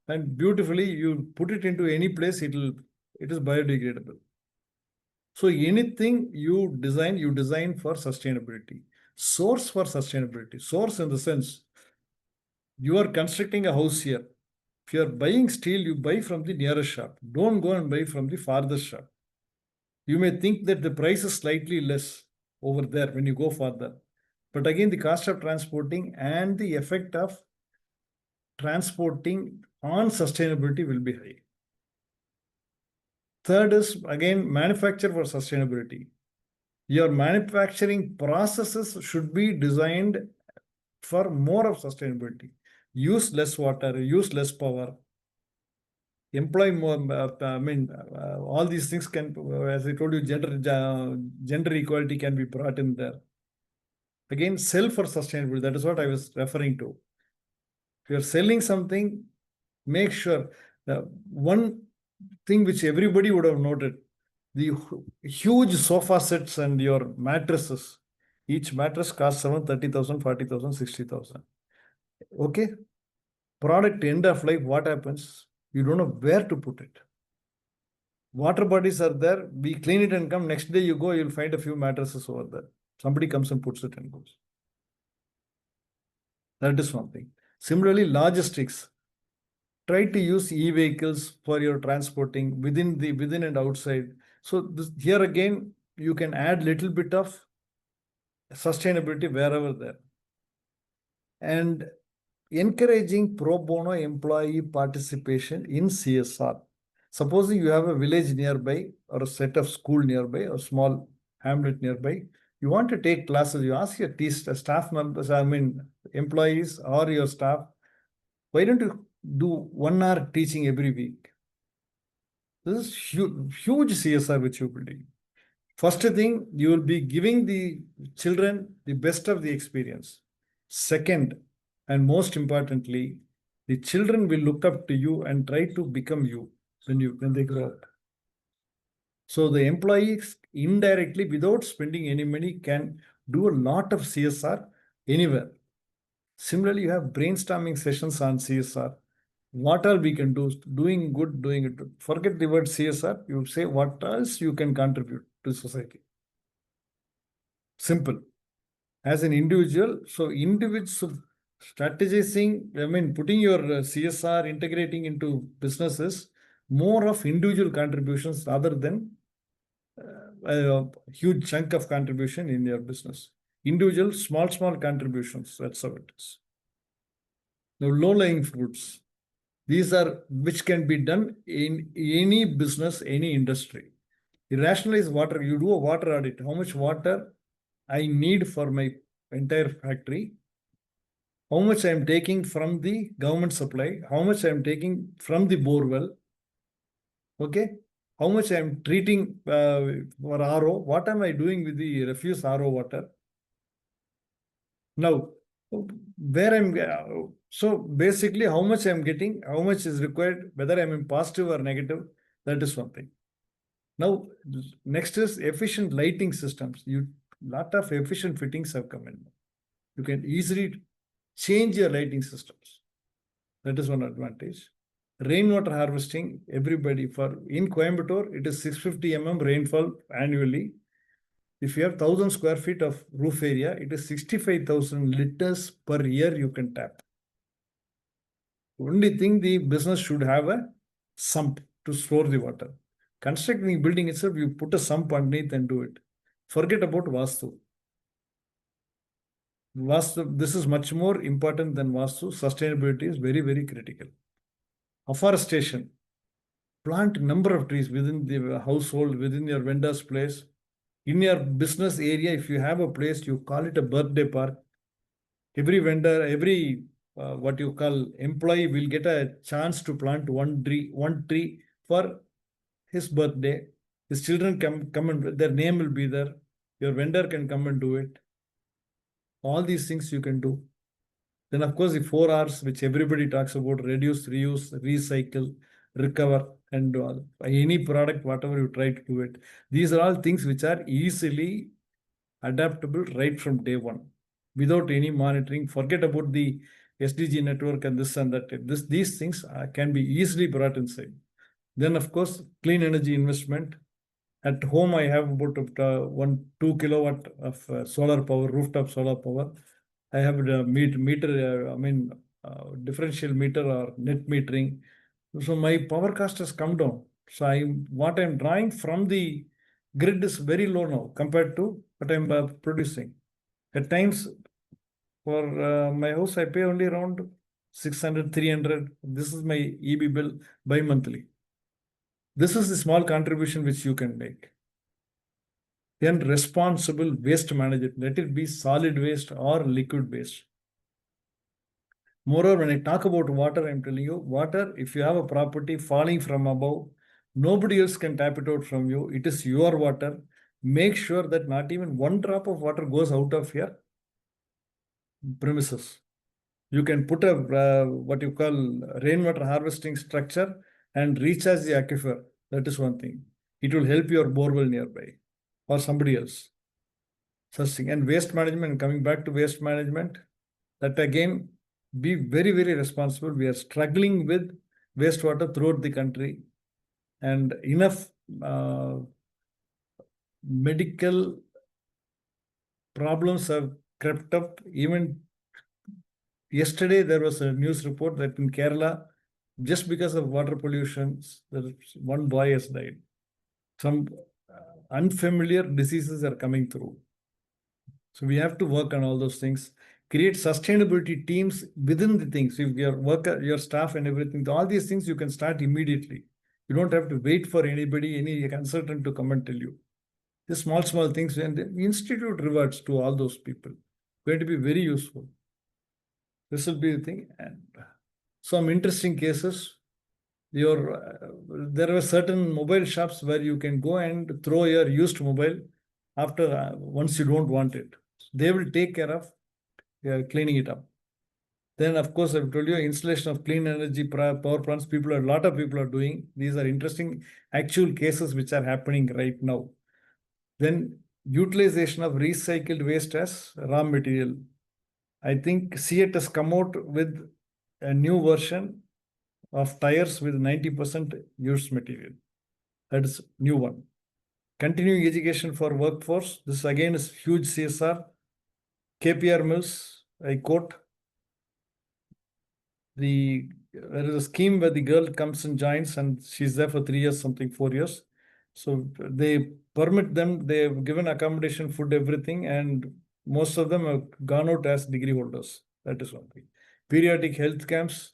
and beautifully you put it into any place, it is biodegradable. So anything you design for sustainability. Source for sustainability. Source in the sense, you are constructing a house here. If you are buying steel, you buy from the nearest shop. Don't go and buy from the farthest shop. You may think that the price is slightly less over there when you go further. But again, the cost of transporting and the effect of transporting on sustainability will be high. Third is, again, manufacture for sustainability. Your manufacturing processes should be designed for more of sustainability. Use less water, use less power, employ more. All these things can, as I told you, gender equality can be brought in there. Again, sell for sustainability. That is what I was referring to. If you're selling something, make sure one thing which everybody would have noted, the huge sofa sets and your mattresses. Each mattress costs 30,000, 40,000, 60,000. Okay. Product end of life, what happens? You don't know where to put it. Water bodies are there. We clean it and come. Next day you go, you'll find a few mattresses over there. Somebody comes and puts it and goes. That is one thing. Similarly, logistics. Try to use e-vehicles for your transporting within and outside. So here again, you can add little bit of sustainability wherever there. And encouraging pro bono employee participation in CSR. Supposing you have a village nearby or a set of school nearby or small hamlet nearby, you want to take classes, you ask your staff members, employees or your staff, why don't you do 1 hour teaching every week? This is huge CSR which you will do. First thing, you will be giving the children the best of the experience. Second, and most importantly, the children will look up to you and try to become you when they grow up. So the employees indirectly, without spending any money, can do a lot of CSR anywhere. Similarly, you have brainstorming sessions on CSR. What all we can do, doing good, doing it. Forget the word CSR. You say what else you can contribute to society. Simple. As an individual, so individual strategizing, putting your CSR, integrating into businesses, more of individual contributions rather than a huge chunk of contribution in your business. Individual, small contributions. That's how it is. Now, low-lying fruits. These are which can be done in any business, any industry. You rationalize water. You do a water audit. How much water I need for my entire factory? How much I am taking from the government supply? How much I am taking from the bore well? Okay. How much I am treating for RO? What am I doing with the refuse RO water? Now, where I'm so basically how much I'm getting, how much is required, whether I'm in positive or negative, that is one thing. Now, next is efficient lighting systems. Lot of efficient fittings have come in. You can easily change your lighting systems. That is one advantage. Rainwater harvesting, everybody in Coimbatore, it is 650 mm rainfall annually. If you have 1,000 square feet of roof area, it is 65,000 liters per year you can tap. Only thing, the business should have a sump to store the water. Constructing the building itself, you put a sump underneath and do it. Forget about Vastu. This is much more important than Vastu. Sustainability is very, very critical. Afforestation. Plant number of trees within the household, within your vendor's place. In your business area, if you have a place, you call it a birthday park. Every vendor, every what you call employee will get a chance to plant one tree for his birthday. His children come and their name will be there. Your vendor can come and do it. All these things you can do. Then, of course, the 4 Rs, which everybody talks about: reduce, reuse, recycle, recover, and any product, whatever you try to do it. These are all things which are easily adaptable right from day one without any monitoring. Forget about the SDG network and this and that. These things can be easily brought inside. Then, of course, clean energy investment. At home, I have about 2 kilowatt of solar power, rooftop solar power. I have a differential meter or net metering. So my power cost has come down. So what I'm drawing from the grid is very low now compared to what I'm producing. At times, for my house, I pay only around 600, 300. This is my EB bill bi-monthly. This is the small contribution which you can make. Then responsible waste management, let it be solid waste or liquid waste. Moreover, when I talk about water, I'm telling you, water, if you have a property falling from above, nobody else can tap it out from you. It is your water. Make sure that not even one drop of water goes out of your premises. You can put a what you call rainwater harvesting structure and recharge the aquifer. That is one thing. It will help your borewell nearby or somebody else. Such thing. And waste management, coming back to waste management, that again, be very, very responsible. We are struggling with wastewater throughout the country, and enough medical problems have crept up. Even yesterday, there was a news report that in Kerala, just because of water pollution, one boy has died. Some unfamiliar diseases are coming through. So we have to work on all those things. Create sustainability teams within the things. If your worker, your staff and everything, all these things you can start immediately. You don't have to wait for anybody, any consultant to come and tell you. The small things, and the institute rewards to all those people. Going to be very useful. This will be the thing. And some interesting cases. There were certain mobile shops where you can go and throw your used mobile after once you don't want it. They will take care of cleaning it up. Then, of course, I've told you installation of clean energy power plants. A lot of people are doing. These are interesting actual cases which are happening right now. Then utilization of recycled waste as raw material. I think CET has come out with a new version of tires with 90% used material. That is new one. Continuing education for workforce. This again is huge CSR. KPR mills, I quote, there is a scheme where the girl comes and joins and she's there for 3 years, something 4 years. So they permit them, they've given accommodation, food, everything, and most of them have gone out as degree holders. That is one thing. Periodic health camps.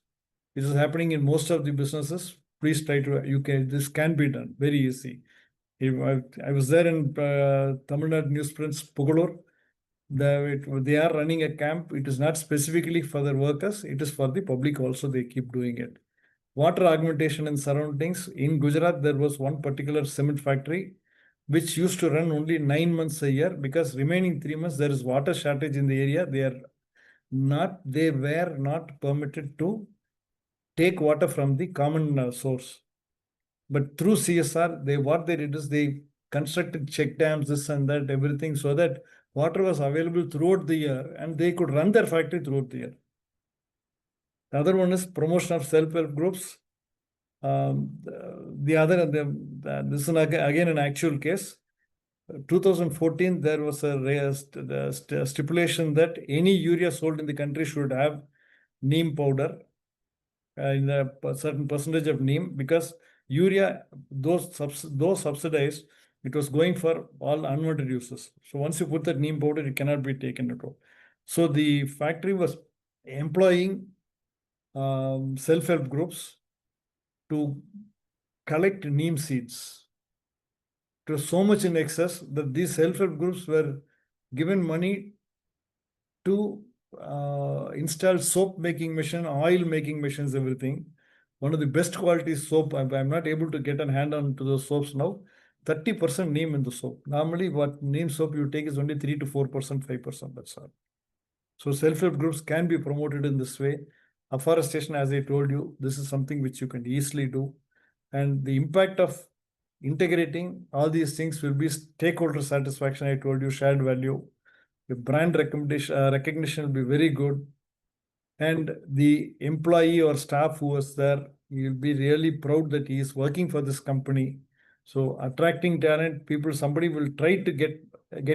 This is happening in most of the businesses. Please try to, this can be done very easy. I was there in Tamil Nadu newsprints, Pugalur. They are running a camp. It is not specifically for their workers. It is for the public also. They keep doing it. Water augmentation in surroundings. In Gujarat, there was one particular cement factory which used to run only 9 months a year because remaining 3 months there is water shortage in the area. They were not permitted to take water from the common source. But through CSR, what they did is they constructed check dams, this and that, everything, so that water was available throughout the year and they could run their factory throughout the year. The other one is promotion of self-help groups. This is again an actual case. 2014, there was a stipulation that any urea sold in the country should have neem powder in a certain percentage of neem, because urea, those subsidized, it was going for all unwanted uses. So once you put that neem powder, it cannot be taken at all. So the factory was employing self-help groups to collect neem seeds. It was so much in excess that these self-help groups were given money to installed soap making machine, oil making machines, everything. One of the best quality soap. I'm not able to get a hand on to those soaps now. 30% neem in the soap. Normally, what neem soap you take is only 3 to 4%, 5%. That's all. So self-help groups can be promoted in this way. Afforestation, as I told you, this is something which you can easily do. And the impact of integrating all these things will be stakeholder satisfaction. I told you, shared value. The brand recognition will be very good. And the employee or staff who was there, you'll be really proud that he is working for this company. So attracting talent, somebody will try to get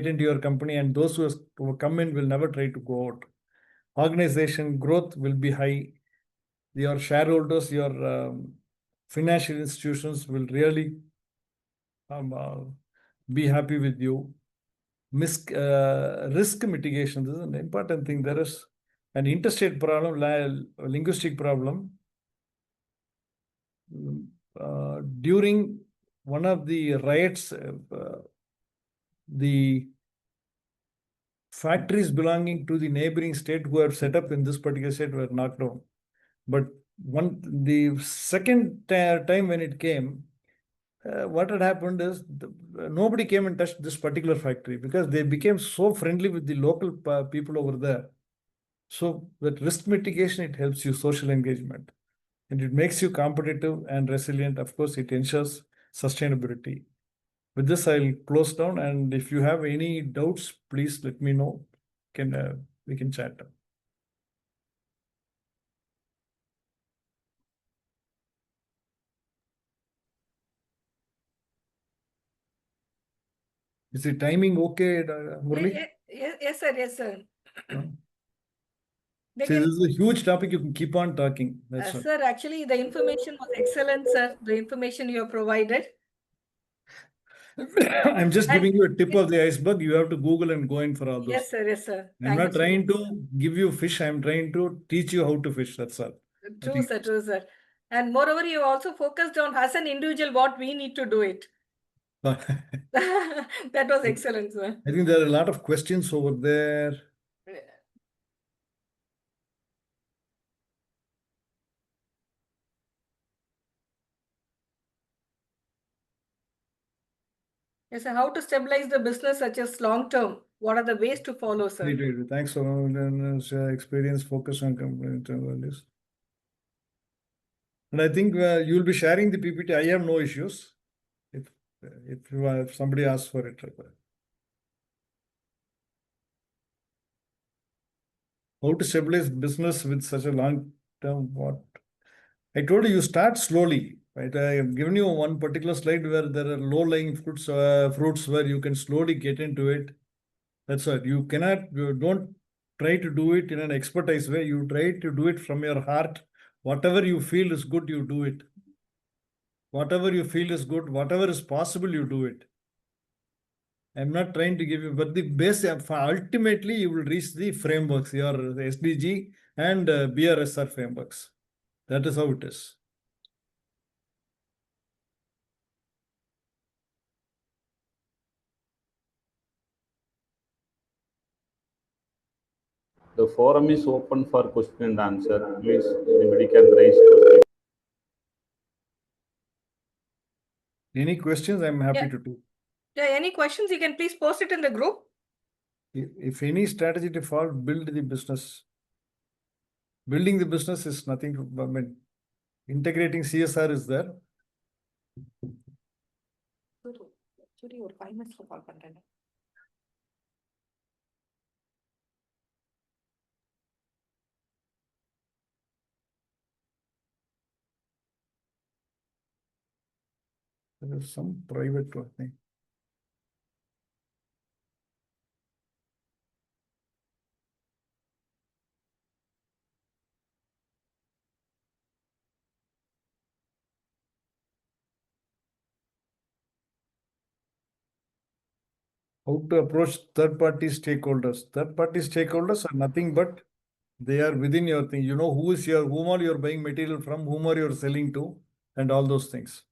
into your company, and those who come in will never try to go out. Organization growth will be high. Your shareholders, your financial institutions will really be happy with you. Risk mitigation, this is an important thing. There is an interstate problem, linguistic problem. During one of the riots, the factories belonging to the neighboring state who have set up in this particular state were knocked down. But the second time when it came, what had happened is nobody came and touched this particular factory because they became so friendly with the local people over there. So that risk mitigation, it helps you social engagement, and it makes you competitive and resilient. Of course, it ensures sustainability. With this, I'll close down, and if you have any doubts, please let me know. We can chat. Is the timing okay, Murali? Yes, sir. Yes, sir. See, this is a huge topic. You can keep on talking. Sir, actually, the information was excellent, sir. The information you have provided. I'm just giving you a tip of the iceberg. You have to Google and go in for all those. Yes, sir. Yes, sir. I'm not trying to give you fish. I'm trying to teach you how to fish. That's all. True, sir. True, sir. And moreover, you also focused on as an individual what we need to do it. That was excellent, sir. I think there are a lot of questions over there. Yes, sir. How to stabilize the business such as long term? What are the ways to follow, sir? Wait. Thanks for experience, focus on values. And I think you'll be sharing the PPT. I have no issues. If somebody asks for it. How to stabilize business with such a long term? What I told you start slowly. Right, I have given you one particular slide where there are low-lying fruits where you can slowly get into it. That's right. You don't try to do it in an expertise way. You try to do it from your heart. Whatever you feel is good, you do it. Whatever you feel is good, whatever is possible, you do it. I'm not trying to give you, but the base, ultimately, you will reach the frameworks, your SDG and BRSR frameworks. That is how it is. The forum is open for question and answer. Please, anybody can raise question. Any questions? I'm happy to do. Yeah, any questions? You can please post it in the group. If any strategy to follow, build the business. Building the business is nothing to, I mean, integrating CSR is there. There is some private thing. How to approach third-party stakeholders. Third-party stakeholders are nothing but they are within your thing. You know whom all you're buying material from, whom are you selling to, and all those things.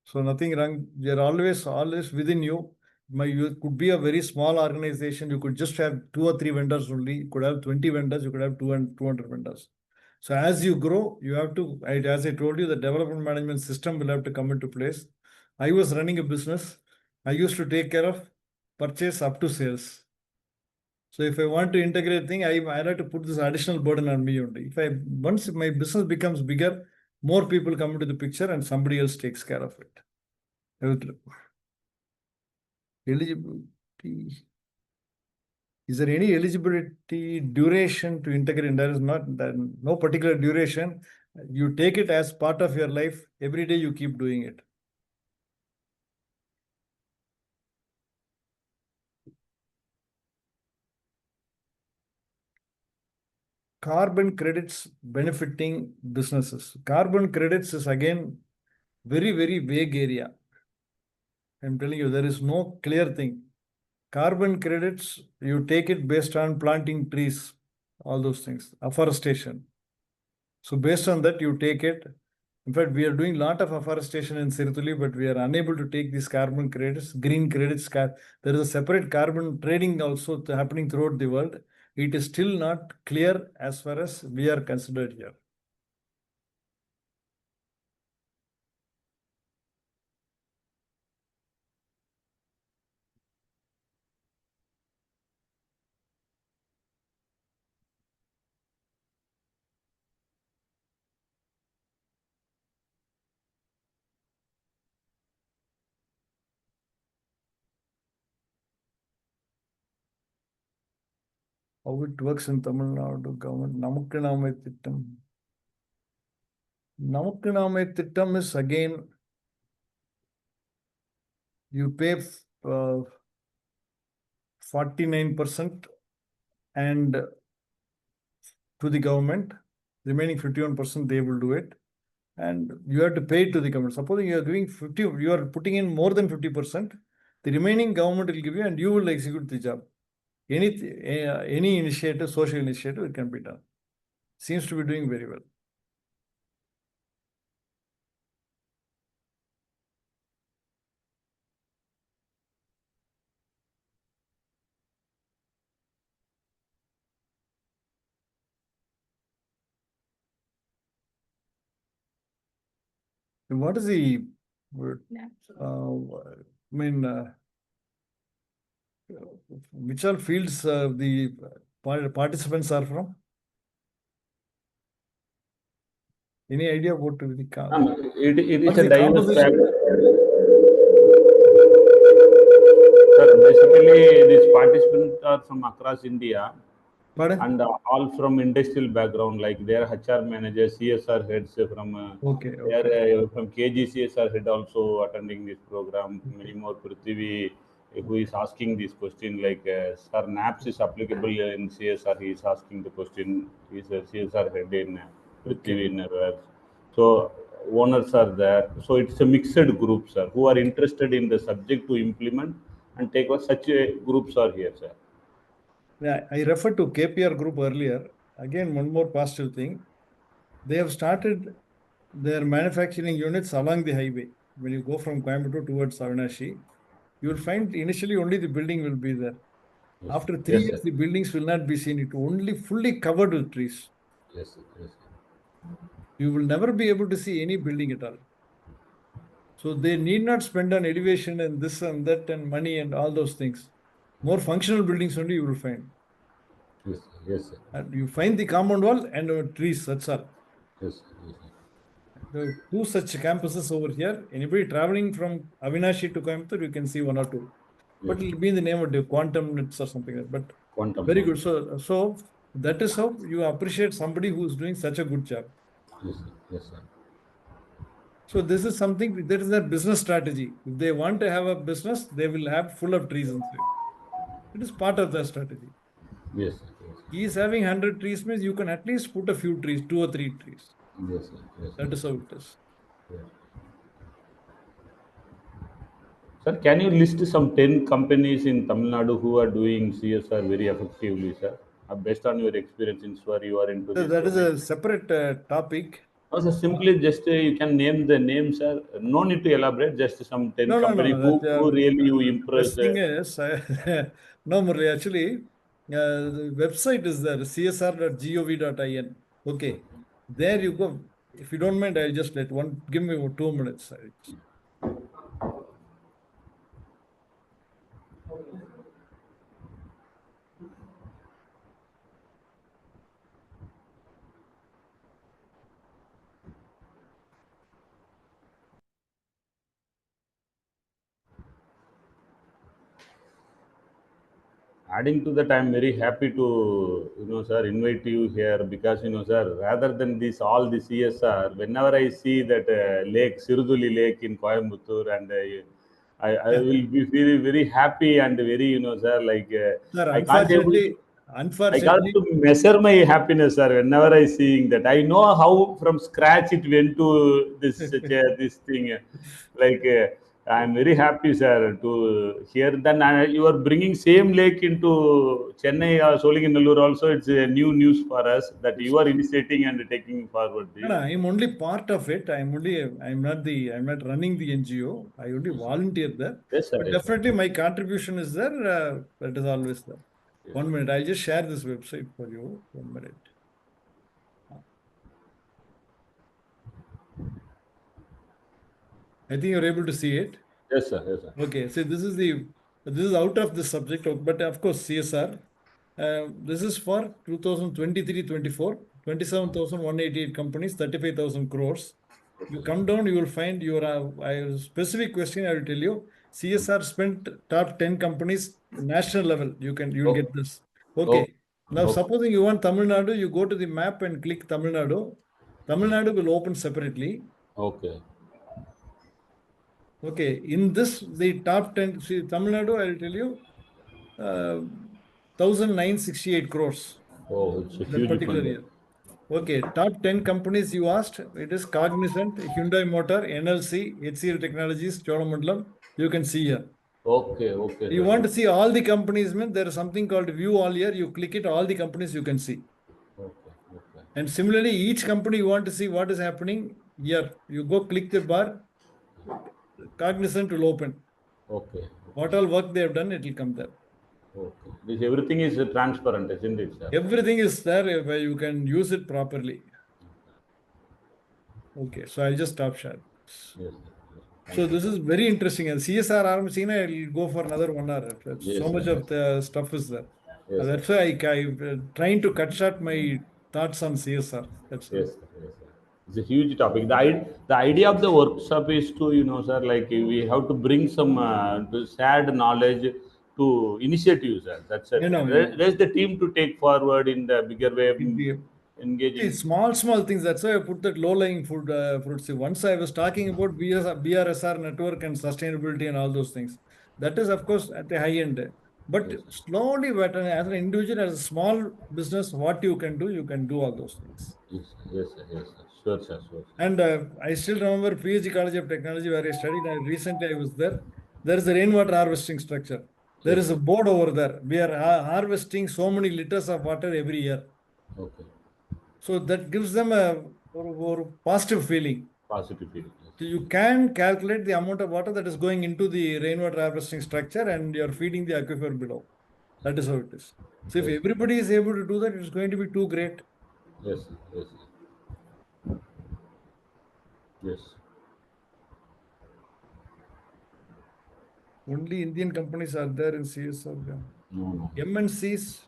So nothing wrong. They're always within you. you could be a very small organization. You could just have 2 or 3 vendors only. You could have 20 vendors. You could have 200 vendors. So as you grow, you have to, as I told you, the development management system will have to come into place. I was running a business. I used to take care of purchase up to sales. So if I want to integrate thing, I have to put this additional burden on me only. Once my business becomes bigger, more people come into the picture and somebody else takes care of it. Eligibility. Is there any eligibility duration to integrate? There is no particular duration. You take it as part of your life. Every day you keep doing it. Carbon credits benefiting businesses. Carbon credits is again very, very vague area. I'm telling you, there is no clear thing. Carbon credits, you take it based on planting trees, all those things, afforestation. So based on that, you take it. In fact, we are doing a lot of afforestation in Sirtuli, but we are unable to take these carbon credits, green credits. There is a separate carbon trading also happening throughout the world. It is still not clear as far as we are considered here. How it works in Tamil Nadu government. Namakku Naamai Thittam. Namakku Naamai Thittam is again, you pay 49% and to the government, remaining 51% they will do it. And you have to pay it to the government. Supposing you are doing 50, you are putting in more than 50%, the remaining government will give you and you will execute the job. Any initiative, social initiative, it can be done. Seems to be doing very well. What is the, which all fields the participants are from? Any idea what the it is a diverse composition? Sir, basically these participants are from across India. Pardon? And all from industrial background, like their HR managers, CSR heads from from KG CSR head also attending this program. Many more Prithvi, who is asking this question, like Sir NAPS is applicable in CSR. He is asking the question. He is a CSR head in Prithvi in So owners are there. So it's a mixed group, sir, who are interested in the subject to implement and take such groups are here, sir. Yeah, I referred to KPR group earlier. Again, one more positive thing. They have started their manufacturing units along the highway. When you go from Coimbatore towards Avinashi, you will find initially only the building will be there. Yes. After 3 years, the buildings will not be seen. It will only fully covered with trees. Yes, sir. Yes, sir. You will never be able to see any building at all. So they need not spend on elevation and this and that and money and all those things. More functional buildings only you will find. Yes, sir. Yes, sir. And you find the compound wall and trees, that's all. Yes, sir. Yes, sir. There are 2 such campuses over here. Anybody traveling from Avinashi to Coimbatore, you can see 1 or 2. But it will be in the name of the quantum nets or something like that. But quantum very good. So that is how you appreciate somebody who is doing such a good job. Yes, sir. Yes, sir. So this is something that is their business strategy. If they want to have a business, they will have full of trees inside. It is part of their strategy. Yes, sir. Yes, sir. He is having 100 trees means you can at least put a few trees, 2 or 3 trees. Yes, sir. Yes, that is how it is. Yes. Sir, can you list some 10 companies in Tamil Nadu who are doing CSR very effectively, sir? Based on your experience in SWAR, you are into this. That is a separate topic. Also, simply just you can name the names, sir. No need to elaborate. Just some 10 No, company who really you impress. best thing is, no, Murli, actually, the website is there, csr.gov.in. Okay, there you go. If you don't mind, I'll just give me 2 minutes. Adding to that, I'm very happy to, sir, invite you here because, sir, rather than this, all the CSR, whenever I see that lake, Siruduli Lake in Coimbatore, and I will be very, very happy and very, sir, like, Sir, I can't able to, I got unfortunately, to measure my happiness, sir, whenever I seeing that. I know how from scratch it went to this, this thing, like, I'm very happy, sir, to hear that you are bringing same lake into Chennai or Solinganallur also. It's a new news for us that you are initiating and taking forward this. no, I'm only part of it. I'm not running the NGO. I only volunteer there. Yes, sir. But Yes, sir. definitely my contribution is there. That is always there. Yes. 1 minute. I'll just share this website for you. 1 minute. I think you're able to see it. Yes, sir. Yes, sir. Okay, so this is out of the subject, but of course CSR. This is for 2023-24, 27,188 companies, 35,000 crores. You come down, you will find a specific question. I will tell you. CSR spent top 10 companies national level. You'll get this. Oh, Okay. Now, okay. supposing you want Tamil Nadu, you go to the map and click Tamil Nadu. Tamil Nadu will open separately. Okay. Okay, in this, the top 10, see, Tamil Nadu, I'll tell you, 1,968 crores Oh, it's a that huge particular fund. year. Okay, top 10 companies you asked, it is Cognizant, Hyundai Motor, NLC, HCL Technologies, Cholamandalam. You can see here. Okay, okay, You sir. want to see all the companies, there is something called view all here. You click it, all the companies you can see. Okay, okay. And similarly, each company you want to see what is happening here. You go click the bar, Cognizant will open. Okay. What all work they have done, it will come there. Okay. This everything is transparent, isn't it, sir? Everything is there where you can use it properly. Okay, so I'll just stop sharing. Yes, sir. Yes. So this is very interesting. And CSR Armachina, I'll go for another 1 hour. Yes, So much sir. of the stuff is there. Yes, That's sir. why I'm trying to cut short my thoughts on CSR. That's all. Yes, sir. Yes, sir. It's a huge topic. The idea of the workshop is to, sir, like we have to bring some sad knowledge to initiatives, sir. That's it. You know, Raise the team to take forward in the bigger way, see, engaging. small things. That's why I put that low-lying fruits. See, once I was talking about BRSR network and sustainability and all those things. That is, of course, at the high end. But Yes, slowly, but as an individual, as a small business, what you can do all those things. yes, yes, sir. Yes, sir. Sure, sir. Sure, sir. And I still remember PhD College of Technology where I studied. Recently, I was there. There is a rainwater harvesting structure. There Yes, is a sir. board over there. We are harvesting so many liters of water every year. Okay. So that gives them a positive feeling. Positive feeling. So Yes. you can calculate the amount of water that is going into the rainwater harvesting structure and you're feeding the aquifer below. That is how it is. So if Yes. everybody is able to do that, it's going to be too great. Yes, sir. Yes, sir. Yes. Only Indian companies are there in CSR. No, no. MNCs,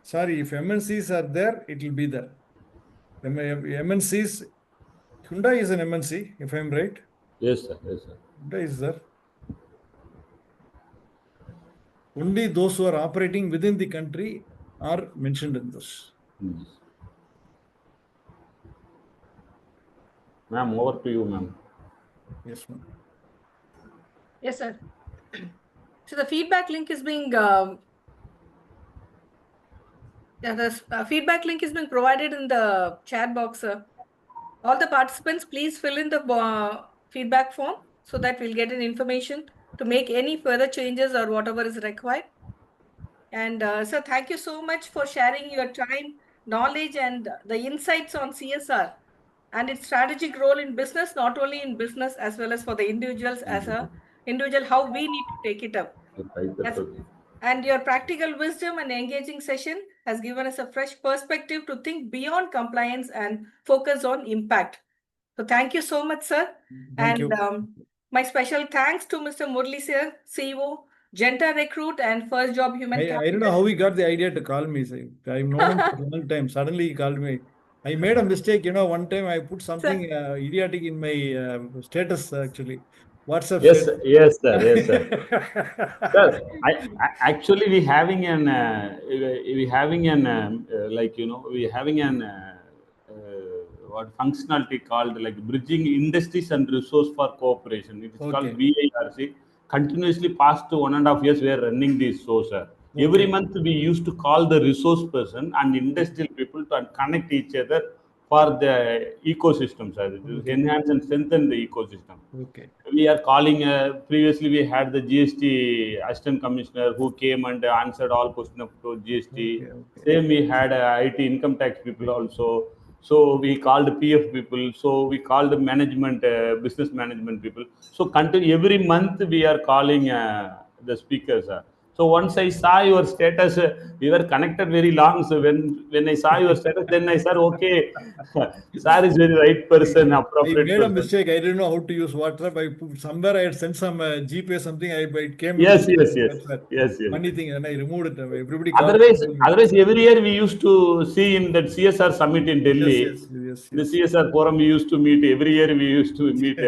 sorry, if MNCs are there, it will be there. MNCs, Hyundai is an MNC, if I'm right. Yes, sir. Yes, sir. Hyundai is there. Only those who are operating within the country are mentioned in this. Yes. Ma'am, over to you, ma'am. Yes, ma'am. Yes, sir. So the feedback link is being feedback link is being provided in the chat box, sir. All the participants, please fill in the feedback form so that we'll get an information to make any further changes or whatever is required. And sir, thank you so much for sharing your time, knowledge, and the insights on CSR. and its strategic role in business, not only in business as well as for the individuals as a individual, how we need to take it up. That's okay. And your practical wisdom and engaging session has given us a fresh perspective to think beyond compliance and focus on impact. So thank you so much, sir. Thank you. My special thanks to Mr. Murli sir, CEO, Genta Recruit and First Job Human Capital. I don't know how he got the idea to call me. I've known him for a long time. Suddenly he called me. I made a mistake. One time I put something idiotic in my status, actually. WhatsApp status. Yes, sir. Yes, sir. Sir, actually we having an what functionality called like bridging industries and resource for cooperation. It is called VIRC. Continuously past 1.5 years we are running this show, sir. Every month we used to call the resource person and industrial people to connect each other for the ecosystem, sir. To enhance and strengthen the ecosystem. We are calling, previously we had the GST assistant commissioner who came and answered all questions of GST. Same we had IT income tax people also. So we called PF people. So we called management, business management people. So every month we are calling the speakers. So once I saw your status, we were connected very long. So when I saw your status, then I said, okay, sir is very right person, appropriate. I made a mistake. I didn't know how to use WhatsApp. Somewhere I had sent some GPay something. It came. Yes. Funny thing, and I removed it. Everybody. Otherwise, every year we used to see in that CSR summit in Delhi. Yes. The CSR forum we used to meet every year. We used to meet.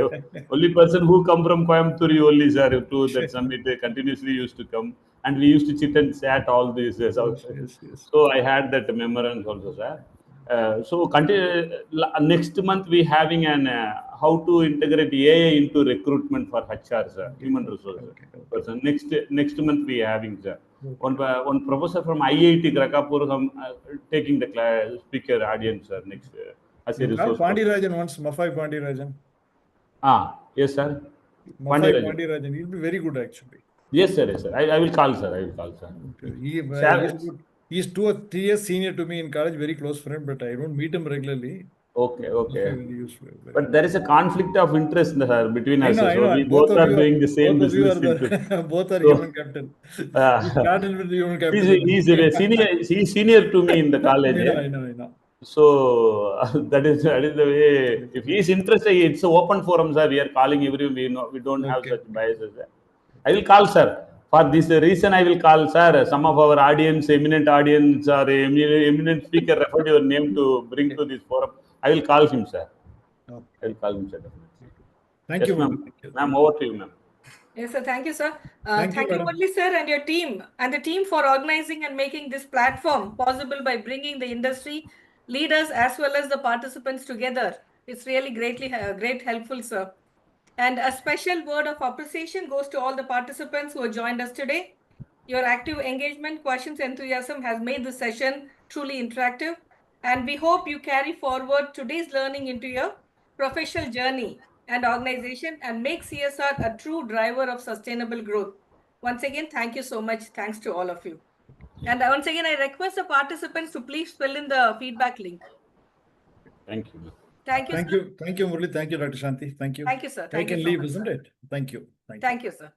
Only person who come from Coimbatore only, sir, to that summit continuously used to come, and we used to chit and chat all these. So I had that memorandum also, sir. So next month we having an how to integrate AI into recruitment for HR, sir, human resources. Person. Next month we having, sir. One professor from IIT Krakapur taking the speaker audience, sir, next as a resource. Pandirajan once, Maffai Pandirajan. Yes, sir. Pandirajan. He'll be very good, actually. Yes, sir. I will call, sir. He's 2 or 3 years senior to me in college, very close friend, but I don't meet him regularly. Okay. But there is a conflict of interest, sir, between us. So we both are doing the same business. Both are human capital. He started with the human capital. He's senior to me in the college. I know. So that is the way. If he is interested, it's an open forum, sir. We are calling everyone. We don't have such biases. I will call, sir. For this reason, I will call, sir. Some of our audience, eminent audience, or eminent speaker referred your name to bring to this forum. I will call him, sir. I will call him, sir. Thank you, ma'am. Ma'am, over to you, ma'am. Yes, sir. Thank you, sir. Thank you, Murli, sir, and your team, and the team for organizing and making this platform possible by bringing the industry leaders as well as the participants together. It's really great helpful, sir. And a special word of appreciation goes to all the participants who have joined us today. Your active engagement, questions, enthusiasm has made this session truly interactive. And we hope you carry forward today's learning into your professional journey and organization and make CSR a true driver of sustainable growth. Once again, thank you so much. Thanks to all of you. And once again, I request the participants to please fill in the feedback link. Thank you. Thank you, Thank you, Murli. Thank you, Dr. Shanti. Thank you. Thank you, sir. I can leave, isn't it? Thank you. Thank you, sir.